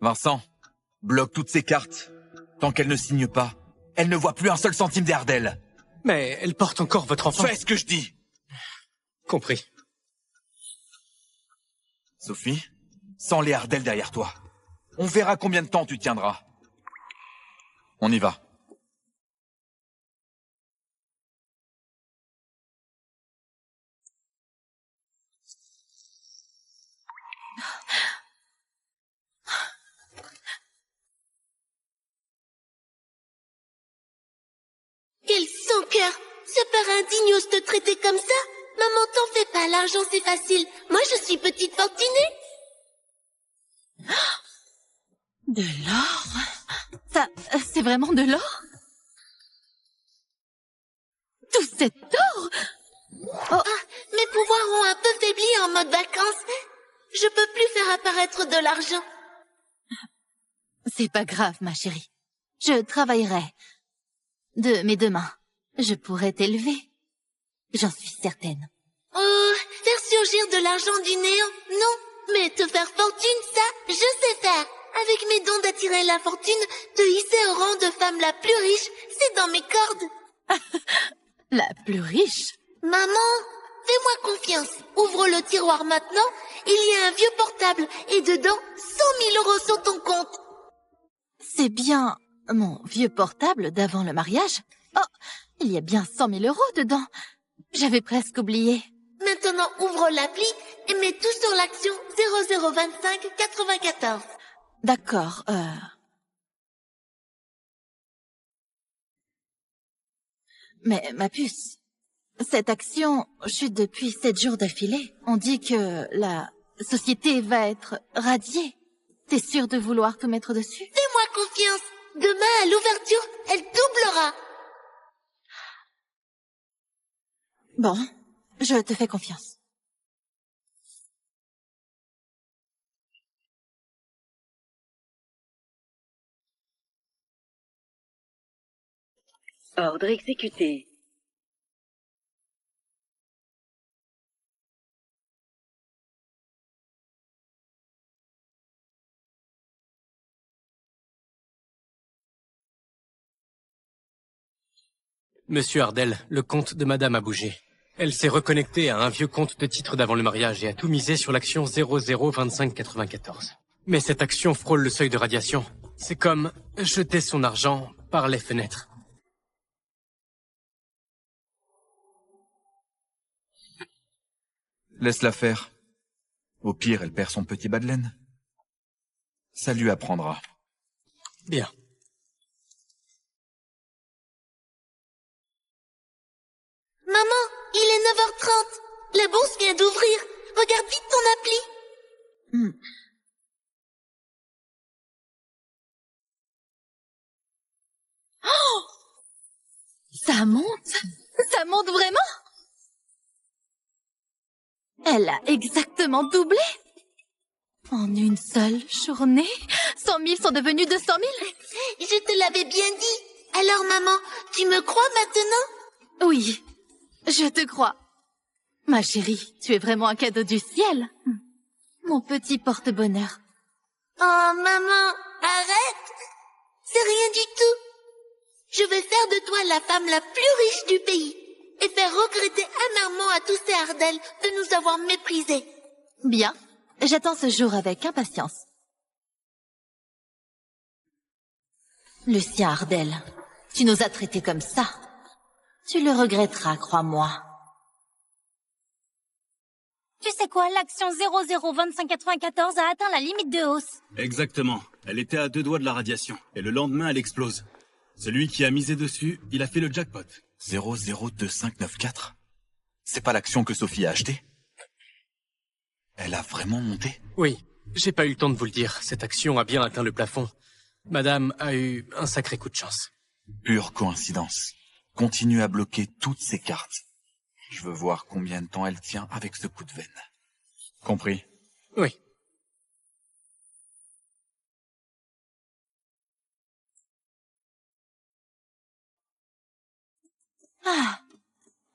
Vincent, bloque toutes ces cartes. Tant qu'elle ne signe pas, elle ne voit plus un seul centime des Ardell. Mais elle porte encore votre enfant. Fais ce que je dis. Compris. Sophie, sans les Ardell derrière toi, on verra combien de temps tu tiendras. On y va. Quel sans-cœur! Ce père indigne ose te traiter comme ça? Maman, t'en fais pas, l'argent c'est facile. Moi, je suis petite fortunée. De l'or? Ça, c'est vraiment de l'or? Tout cet or? Oh, mes pouvoirs ont un peu faibli en mode vacances. Je peux plus faire apparaître de l'argent. C'est pas grave, ma chérie. Je travaillerai. De mes 2 mains. Je pourrai t'élever. J'en suis certaine. Oh, faire surgir de l'argent du néant, non. Mais te faire fortune, ça, je sais faire. Avec mes dons d'attirer la fortune, te hisser au rang de femme la plus riche, c'est dans mes cordes. La plus riche? Maman, fais-moi confiance. Ouvre le tiroir maintenant. Il y a un vieux portable et dedans, 100 000 euros sur ton compte. C'est bien mon vieux portable d'avant le mariage? Oh, il y a bien 100 000 euros dedans. J'avais presque oublié. Maintenant, ouvre l'appli et mets tout sur l'action 002594. D'accord, Mais, ma puce, cette action chute depuis 7 jours d'affilée. On dit que la société va être radiée. T'es sûr de vouloir tout mettre dessus? Fais-moi confiance. Demain, à l'ouverture, elle doublera. Bon, je te fais confiance. Ordre exécuté. Monsieur Ardel, le compte de Madame a bougé. Elle s'est reconnectée à un vieux compte de titre d'avant le mariage et a tout misé sur l'action 002594. Mais cette action frôle le seuil de radiation. C'est comme jeter son argent par les fenêtres. Laisse-la faire. Au pire, elle perd son petit bas de laine. Ça lui apprendra. Bien. Maman, il est 9h30. La bourse vient d'ouvrir. Regarde vite ton appli. Oh! Ça monte? Ça monte vraiment? Elle a exactement doublé. En une seule journée, 100 000 sont devenus 200 000. Je te l'avais bien dit. Alors maman, tu me crois maintenant? Oui, je te crois. Ma chérie, tu es vraiment un cadeau du ciel. Mon petit porte-bonheur. Oh maman, arrête. C'est rien du tout. Je vais faire de toi la femme la plus riche du pays et faire regretter amèrement à tous ces Ardel de nous avoir méprisés. Bien, j'attends ce jour avec impatience. Lucien Ardel, tu nous as traités comme ça. Tu le regretteras, crois-moi. Tu sais quoi, l'action 002594 a atteint la limite de hausse. Exactement. Elle était à 2 doigts de la radiation. Et le lendemain, elle explose. Celui qui a misé dessus, il a fait le jackpot. 002594 ? C'est pas l'action que Sophie a achetée? Elle a vraiment monté? Oui, j'ai pas eu le temps de vous le dire. Cette action a bien atteint le plafond. Madame a eu un sacré coup de chance. Pure coïncidence. Continue à bloquer toutes ses cartes. Je veux voir combien de temps elle tient avec ce coup de veine. Compris? Oui. Ah,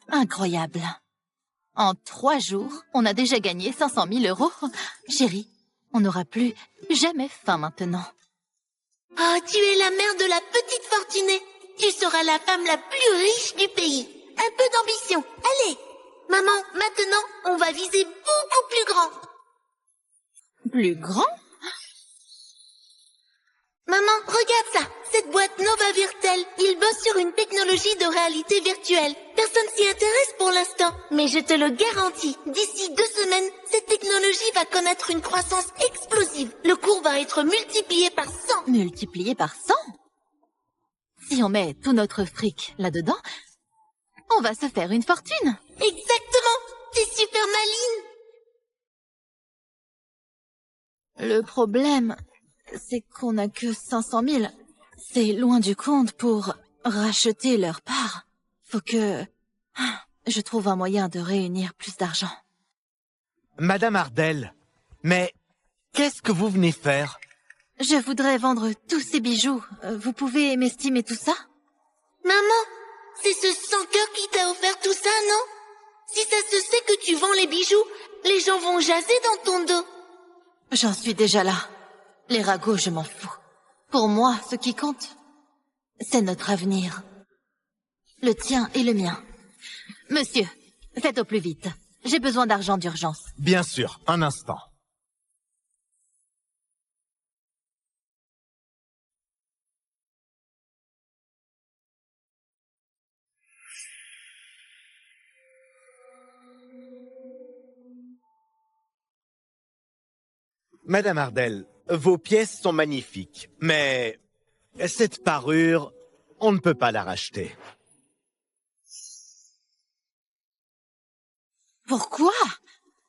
incroyable. En 3 jours, on a déjà gagné 500 000 €. Chérie, on n'aura plus jamais faim maintenant. Oh, tu es la mère de la petite fortunée. Tu seras la femme la plus riche du pays. Un peu d'ambition. Allez. Maman, maintenant, on va viser beaucoup plus grand. Plus grand? Maman, regarde ça. Cette boîte Nova Virtel, ils bossent sur une technologie de réalité virtuelle. Personne s'y intéresse pour l'instant. Mais je te le garantis, d'ici 2 semaines, cette technologie va connaître une croissance explosive. Le cours va être multiplié par 100. Multiplié par 100? Si on met tout notre fric là-dedans, on va se faire une fortune. Exactement. T'es super maline. Le problème, c'est qu'on n'a que 500 000. C'est loin du compte pour racheter leur part. Faut que je trouve un moyen de réunir plus d'argent. Madame Ardel, mais qu'est-ce que vous venez faire? Je voudrais vendre tous ces bijoux. Vous pouvez m'estimer tout ça? Maman, c'est ce sans-cœur qui t'a offert tout ça, non? Si ça se sait que tu vends les bijoux, les gens vont jaser dans ton dos. J'en suis déjà là. Les ragots, je m'en fous. Pour moi, ce qui compte, c'est notre avenir. Le tien et le mien. Monsieur, faites au plus vite. J'ai besoin d'argent d'urgence. Bien sûr, un instant. Madame Ardel, vos pièces sont magnifiques, mais cette parure, on ne peut pas la racheter. Pourquoi?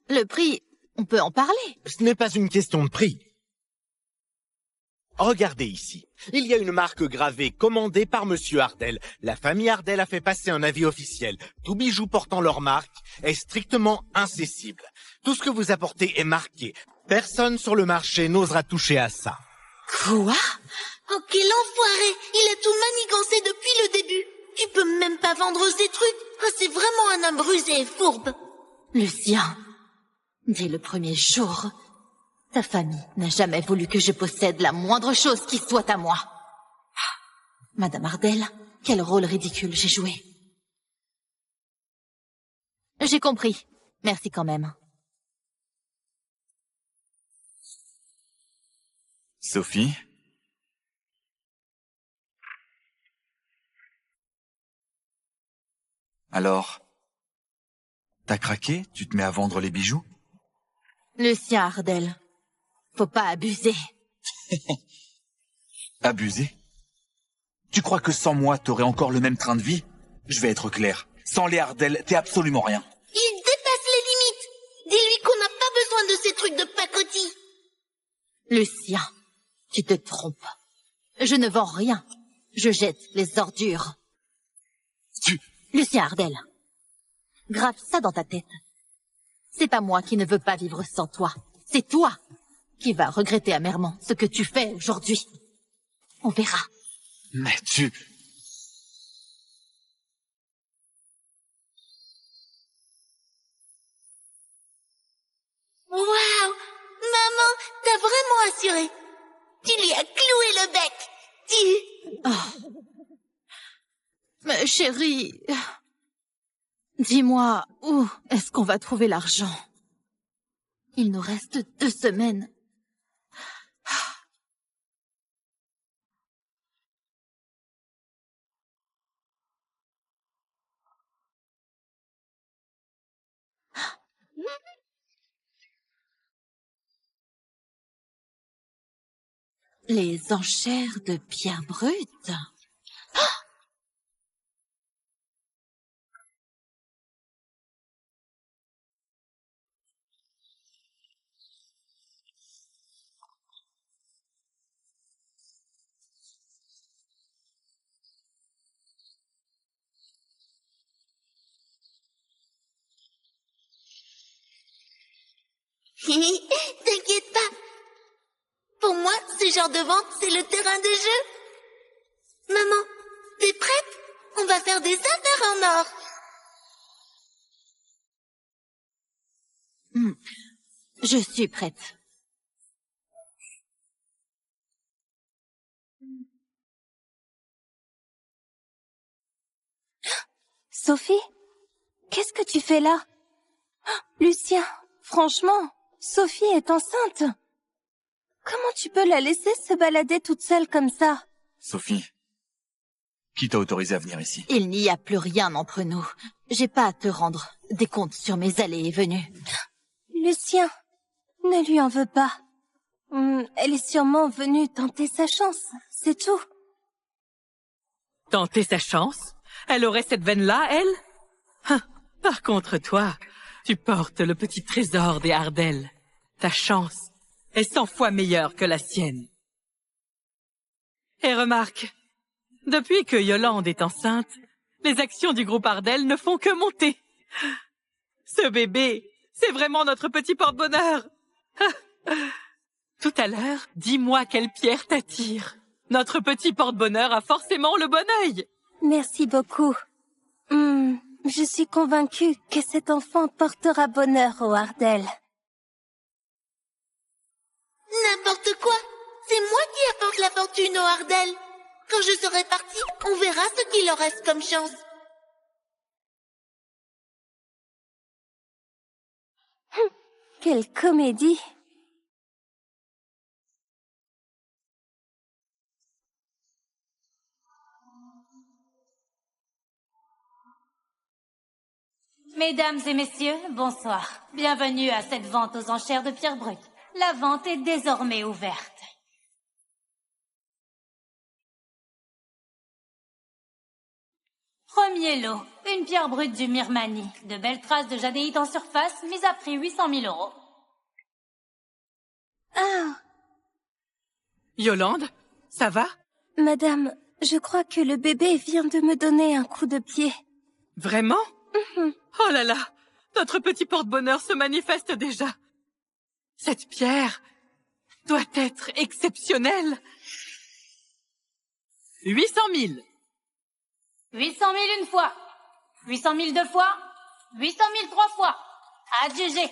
Le prix, on peut en parler. Ce n'est pas une question de prix. Regardez ici. Il y a une marque gravée commandée par Monsieur Ardel. La famille Ardel a fait passer un avis officiel. Tout bijou portant leur marque est strictement incessible. Tout ce que vous apportez est marqué. Personne sur le marché n'osera toucher à ça. Quoi? Oh, quel enfoiré! Il a tout manigancé depuis le début. Tu peux même pas vendre ces trucs. Oh, c'est vraiment un homme rusé et fourbe. Lucien, dès le premier jour, ta famille n'a jamais voulu que je possède la moindre chose qui soit à moi. Madame Ardel, quel rôle ridicule j'ai joué. J'ai compris. Merci quand même. Sophie? Alors, t'as craqué? Tu te mets à vendre les bijoux? Lucien Ardel, faut pas abuser. Abuser? Tu crois que sans moi, t'aurais encore le même train de vie? Je vais être clair. Sans les Ardel, t'es absolument rien. Il dépasse les limites. Dis-lui qu'on n'a pas besoin de ces trucs de pacotille. Lucien, tu te trompes. Je ne vends rien. Je jette les ordures. Lucien Ardel, grave ça dans ta tête. C'est pas moi qui ne veux pas vivre sans toi. C'est toi qui vas regretter amèrement ce que tu fais aujourd'hui. On verra. Mais tu... Waouh! Maman, t'as vraiment assuré. Tu lui as cloué le bec. Oh. Mais chérie, dis-moi, où est-ce qu'on va trouver l'argent? Il nous reste 2 semaines. Les enchères de pierre brute. T'inquiète pas. Pour moi, ce genre de vente, c'est le terrain de jeu. Maman, t'es prête? On va faire des affaires en or. Je suis prête. Sophie, qu'est-ce que tu fais là? Lucien, franchement, Sophie est enceinte. Comment tu peux la laisser se balader toute seule comme ça? Sophie, qui t'a autorisé à venir ici? Il n'y a plus rien entre nous. J'ai pas à te rendre des comptes sur mes allées et venues. Lucien, ne lui en veux pas. Elle est sûrement venue tenter sa chance, c'est tout. Tenter sa chance? Elle aurait cette veine-là, elle? Par contre, toi, tu portes le petit trésor des Ardel. Ta chance est 100 fois meilleure que la sienne. Et remarque, depuis que Yolande est enceinte, les actions du groupe Ardel ne font que monter. Ce bébé, c'est vraiment notre petit porte-bonheur. Tout à l'heure, dis-moi quelle pierre t'attire. Notre petit porte-bonheur a forcément le bon œil. Merci beaucoup. Je suis convaincue que cet enfant portera bonheur aux Ardel. N'importe quoi. C'est moi qui apporte la fortune aux Ardel. Quand je serai partie, on verra ce qu'il leur reste comme chance. Quelle comédie! Mesdames et messieurs, bonsoir. Bienvenue à cette vente aux enchères de pierre brute. La vente est désormais ouverte. Premier lot, une pierre brute du Myrmani. De belles traces de jadéite en surface, mise à prix 800 000 €. Ah, Yolande, ça va? madame, je crois que le bébé vient de me donner un coup de pied. Vraiment? Oh là là, notre petit porte-bonheur se manifeste déjà. Cette pierre doit être exceptionnelle. 800 000. 800 000 une fois. 800 000 deux fois. 800 000 trois fois. Adjugé.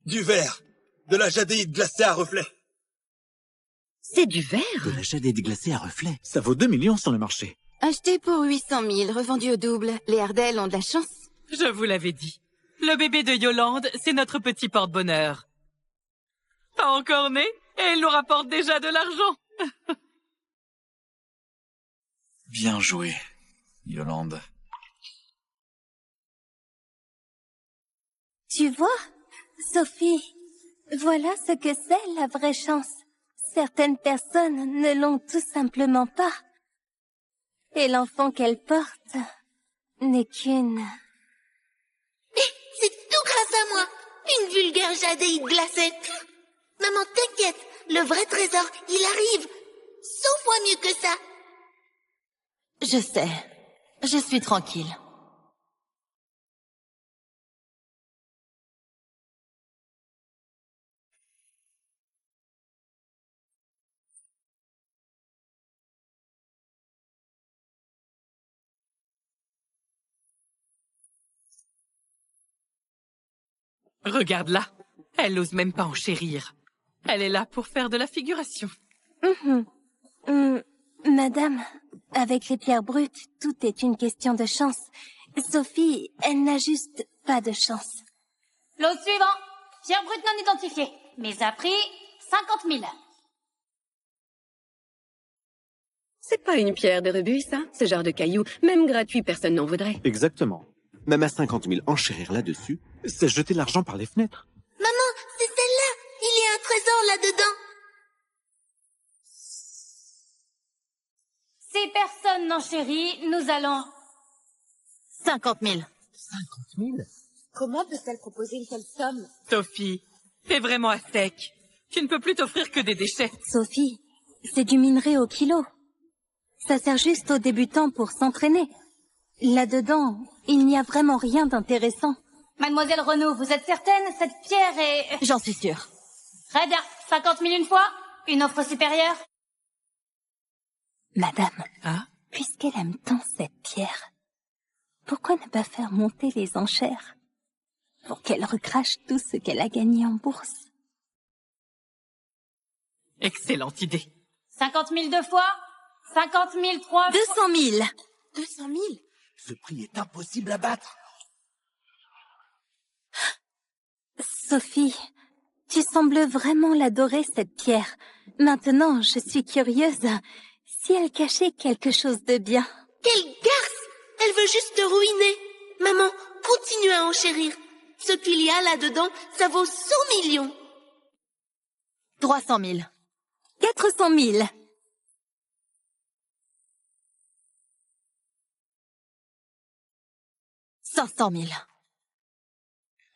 Du verre. De la jadéite glacée à reflet. C'est du verre? De la jadéite glacée à reflet. Ça vaut 2 millions sur le marché. Acheté pour 800 000, revendu au double. Les Ardell ont de la chance. Je vous l'avais dit. Le bébé de Yolande, c'est notre petit porte-bonheur. Pas encore né, et il nous rapporte déjà de l'argent. Bien joué, Yolande. Tu vois, Sophie, voilà ce que c'est la vraie chance. Certaines personnes ne l'ont tout simplement pas. Et l'enfant qu'elle porte n'est qu'une... C'est tout grâce à moi. Une vulgaire jadéite glacée. Maman, t'inquiète. Le vrai trésor, il arrive. 100 fois mieux que ça. Je sais. Je suis tranquille. Regarde-la. Elle n'ose même pas enchérir. Elle est là pour faire de la figuration. Madame, avec les pierres brutes, tout est une question de chance. Sophie, elle n'a juste pas de chance. Lot suivant. Pierre brute non identifiée. Mise à prix 50 000. C'est pas une pierre de rebut, ça? Ce genre de caillou, même gratuit, personne n'en voudrait. Exactement. Même à 50 000, enchérir là-dessus, c'est jeter l'argent par les fenêtres. Maman, c'est celle-là. Il y a un trésor là-dedans. Si personne n'enchérit, nous allons... 50 000. 50 000? Comment peut-elle proposer une telle somme? Sophie, t'es vraiment à sec. Tu ne peux plus t'offrir que des déchets. Sophie, c'est du minerai au kilo. Ça sert juste aux débutants pour s'entraîner. Là-dedans, il n'y a vraiment rien d'intéressant. Mademoiselle Renaud, vous êtes certaine? Cette pierre est... J'en suis sûre. Très bien. 50 000 une fois? Une offre supérieure? Madame, Hein? puisqu'elle aime tant cette pierre, pourquoi ne pas faire monter les enchères pour qu'elle recrache tout ce qu'elle a gagné en bourse? Excellente idée. 50 000 deux fois? 50 000 trois fois? 200 000. 200 000? Ce prix est impossible à battre. Sophie, tu sembles vraiment l'adorer, cette pierre. Maintenant, je suis curieuse. Si elle cachait quelque chose de bien. Quelle garce! Elle veut juste te ruiner. Maman, continue à enchérir. Ce qu'il y a là-dedans, ça vaut 100 millions. 300 000. 400 000. 500 000.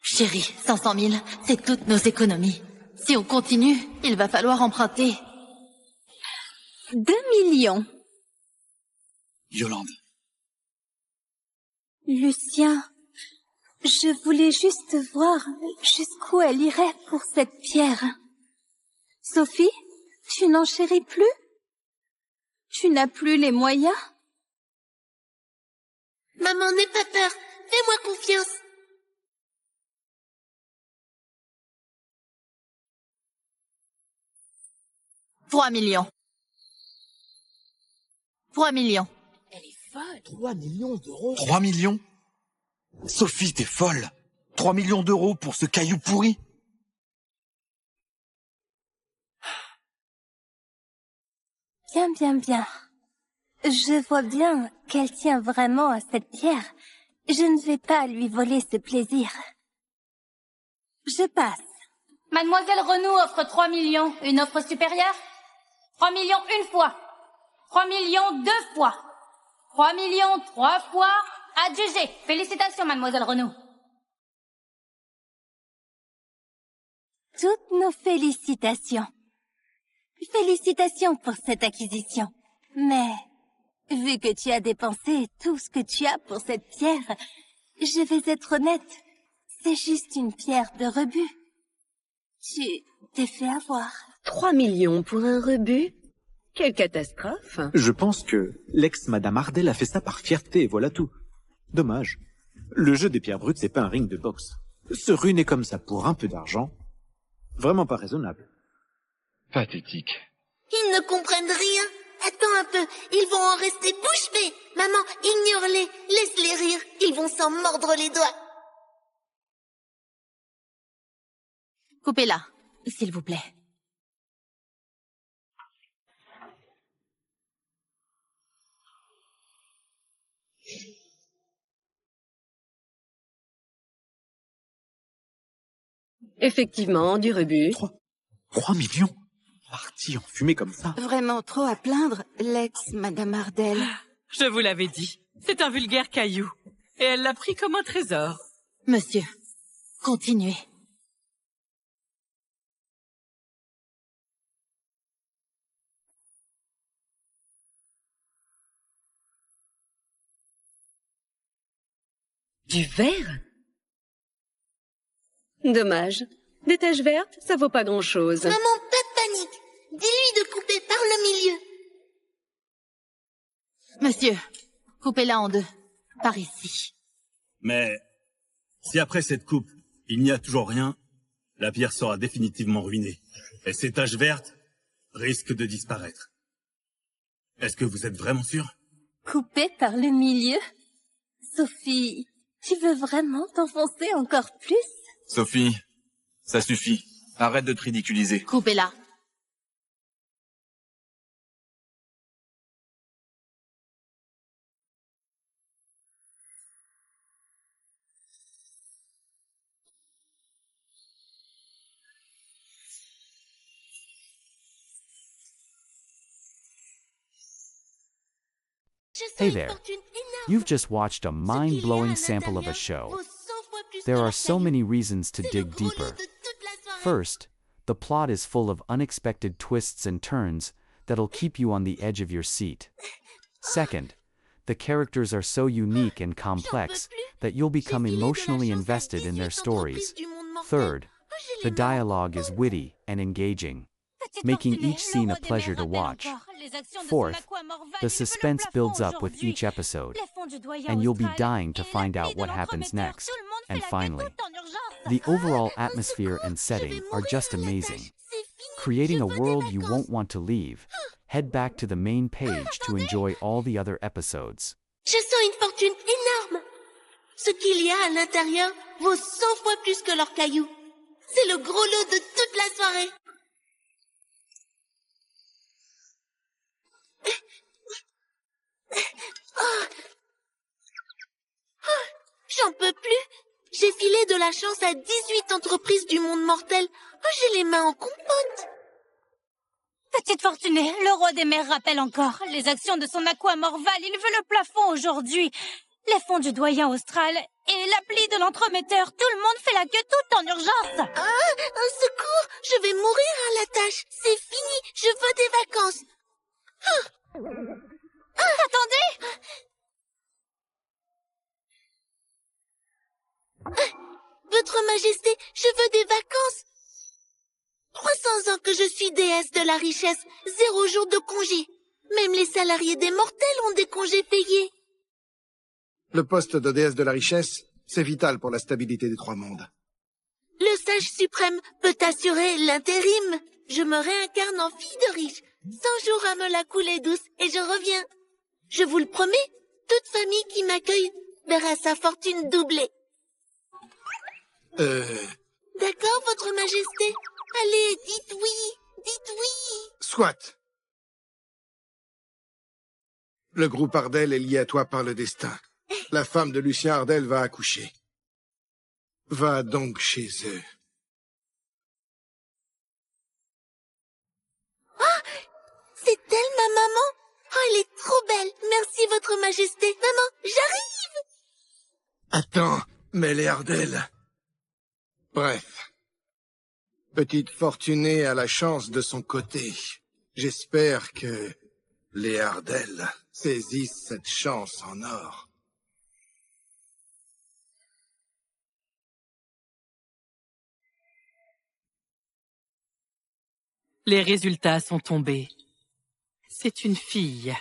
Chérie, 500 000, c'est toutes nos économies. Si on continue, il va falloir emprunter. 2 millions. Yolande. Lucien, je voulais juste voir jusqu'où elle irait pour cette pierre. Sophie, tu n'enchéris plus? Tu n'as plus les moyens? Maman, n'aie pas peur. Fais-moi confiance. « 3 millions. 3 millions. Elle est folle. 3 millions d'euros. 3 millions? Sophie, t'es folle. 3 millions d'euros pour ce caillou pourri? Bien. Je vois bien qu'elle tient vraiment à cette pierre. Je ne vais pas lui voler ce plaisir. Je passe. Mademoiselle Renaud offre 3 millions. Une offre supérieure? 3 millions une fois. 3 millions deux fois. 3 millions trois fois. Adjugé. Félicitations, Mademoiselle Renaud. Toutes nos félicitations. Félicitations pour cette acquisition. Mais, vu que tu as dépensé tout ce que tu as pour cette pierre, je vais être honnête. C'est juste une pierre de rebut. Tu t'es fait avoir. 3 millions pour un rebut? Quelle catastrophe. Je pense que l'ex-madame Ardell a fait ça par fierté, et voilà tout. Dommage. Le jeu des pierres brutes, c'est pas un ring de boxe. Se ruiner comme ça pour un peu d'argent, vraiment pas raisonnable. Pathétique. Ils ne comprennent rien. Attends un peu, ils vont en rester bouche bée. Maman, ignore-les, laisse-les rire, ils vont s'en mordre les doigts. Coupez-la, s'il vous plaît. Effectivement, du rebut. 3 millions? Parti en fumée comme ça. Vraiment trop à plaindre, l'ex-madame Ardell. Je vous l'avais dit, c'est un vulgaire caillou. Et elle l'a pris comme un trésor. Monsieur, continuez. Du verre? Dommage. Des taches vertes, ça vaut pas grand-chose. Maman, pas de panique. Dis-lui de couper par le milieu. Monsieur, coupez-la en deux. Par ici. Mais si après cette coupe, il n'y a toujours rien, la pierre sera définitivement ruinée. Et ces taches vertes risquent de disparaître. Est-ce que vous êtes vraiment sûr? Coupé par le milieu? Sophie, tu veux vraiment t'enfoncer encore plus? Sophie, ça suffit. Arrête de te ridiculiser. Coupez-la. Hey there. You've just watched a mind-blowing sample of a show. There are so many reasons to dig deeper. First, the plot is full of unexpected twists and turns that'll keep you on the edge of your seat. Second, the characters are so unique and complex that you'll become emotionally invested in their stories. Third, the dialogue is witty and engaging, making each scene a pleasure to watch. Fourth, the suspense builds up with each episode, and you'll be dying to find out what happens next. And finally, the overall atmosphere and setting are just amazing, creating a world you won't want to leave. Head back to the main page to enjoy all the other episodes. Je sens une fortune énorme. Ce qu'il y a à l'intérieur vaut 100 fois plus que leurs cailloux. C'est le gros lot de toute la soirée. J'en peux plus. J'ai filé de la chance à 18 entreprises du monde mortel. J'ai les mains en compote. Petite fortunée, le roi des mers rappelle encore. Les actions de son aquamor valent, il veut le plafond aujourd'hui. Les fonds du doyen austral et l'appli de l'entremetteur, tout le monde fait la queue toute en urgence. Un secours, je vais mourir à la tâche. C'est fini, je veux des vacances. Attendez! Votre Majesté, je veux des vacances. 300 ans que je suis déesse de la richesse, 0 jour de congé. Même les salariés des mortels ont des congés payés. Le poste de déesse de la richesse, c'est vital pour la stabilité des 3 mondes. Le sage suprême peut assurer l'intérim. Je me réincarne en fille de riche. 100 jours à me la couler douce et je reviens. Je vous le promets, toute famille qui m'accueille verra sa fortune doublée. D'accord, votre Majesté? Allez, dites oui, dites oui. Soit. Le groupe Ardell est lié à toi par le destin. La femme de Lucien Ardel va accoucher. Va donc chez eux. Oh, c'est elle, ma maman. Oh, elle est trop belle. Merci, votre majesté. Maman, j'arrive. Attends, mais les Ardel... Bref. Petite Fortunée a la chance de son côté. J'espère que les Ardel saisissent cette chance en or. Les résultats sont tombés. C'est une fille.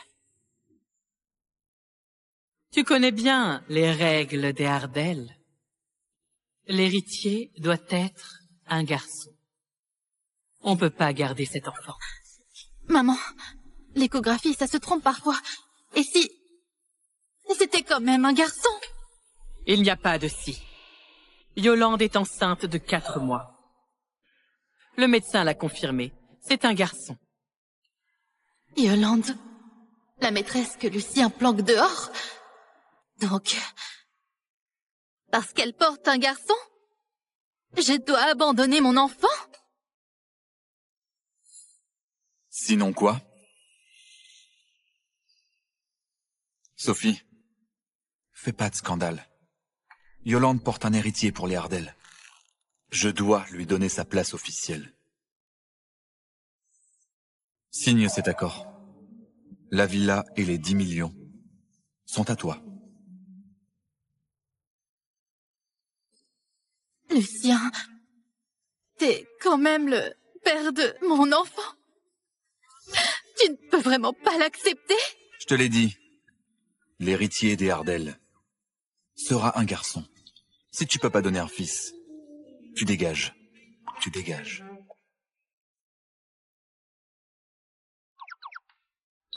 Tu connais bien les règles des Ardel. L'héritier doit être un garçon. On peut pas garder cet enfant. Maman, l'échographie, ça se trompe parfois. Et si... c'était quand même un garçon? Il n'y a pas de si. Yolande est enceinte de 4 mois. Le médecin l'a confirmé. C'est un garçon. Yolande, la maîtresse que Lucien planque dehors? Donc, parce qu'elle porte un garçon, je dois abandonner mon enfant? Sinon quoi? Sophie, fais pas de scandale. Yolande porte un héritier pour les Ardel. Je dois lui donner sa place officielle. Signe cet accord. La villa et les 10 millions sont à toi. Lucien, t'es quand même le père de mon enfant. Tu ne peux vraiment pas l'accepter? Je te l'ai dit. L'héritier des Ardel sera un garçon. Si tu peux pas donner un fils, tu dégages. Tu dégages.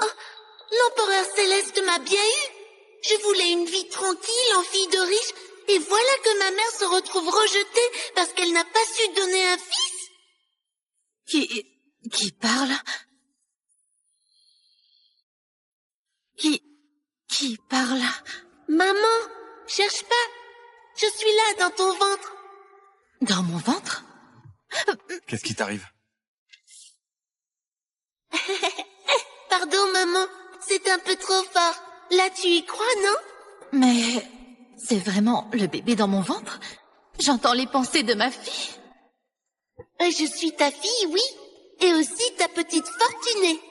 Oh, l'empereur céleste m'a bien eu. Je voulais une vie tranquille en fille de riche, et voilà que ma mère se retrouve rejetée parce qu'elle n'a pas su donner un fils. Qui parle? Qui parle? Maman, cherche pas. Je suis là, dans ton ventre. Dans mon ventre? Qu'est-ce qui t'arrive? Pardon, maman, c'est un peu trop fort. Là, tu y crois, non? Mais c'est vraiment le bébé dans mon ventre? J'entends les pensées de ma fille. Je suis ta fille, oui. Et aussi ta petite Fortunée.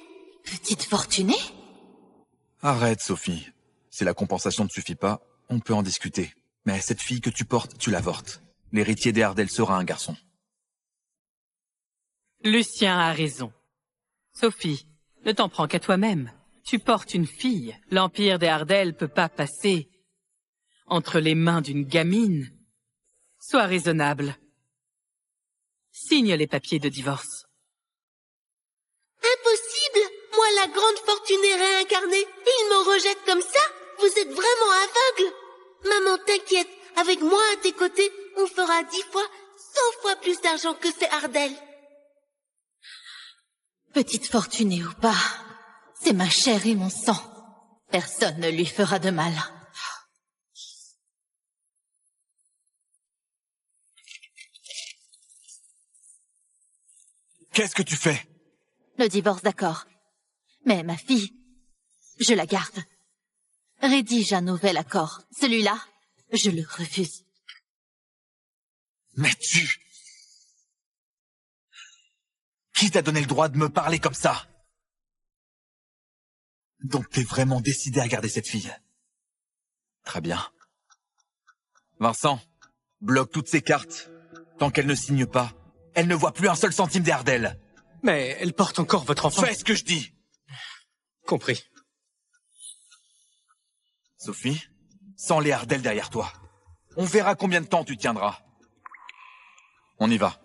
Petite Fortunée? Arrête, Sophie. Si la compensation ne suffit pas, on peut en discuter. Mais cette fille que tu portes, tu l'avortes. L'héritier des Ardel sera un garçon. Lucien a raison. Sophie, ne t'en prends qu'à toi-même. Tu portes une fille. L'empire des Ardel peut pas passer entre les mains d'une gamine. Sois raisonnable. Signe les papiers de divorce. Impossible! Moi, la grande Fortunée réincarnée, il me rejette comme ça? Vous êtes vraiment aveugle! Maman, t'inquiète, avec moi à tes côtés, on fera 10 fois, 100 fois plus d'argent que ces Ardel. Petite Fortunée ou pas, c'est ma chair et mon sang. Personne ne lui fera de mal. Qu'est-ce que tu fais? Le divorce, d'accord. Mais ma fille, je la garde. Rédige un nouvel accord. Celui-là, je le refuse. Mais tu... Qui t'a donné le droit de me parler comme ça? Donc t'es vraiment décidé à garder cette fille? Très bien. Vincent, bloque toutes ces cartes. Tant qu'elle ne signe pas, elle ne voit plus un seul centime des Ardel. Mais elle porte encore votre enfant. Fais ce que je dis. Compris. Sophie, sans les Ardel derrière toi, on verra combien de temps tu tiendras. On y va.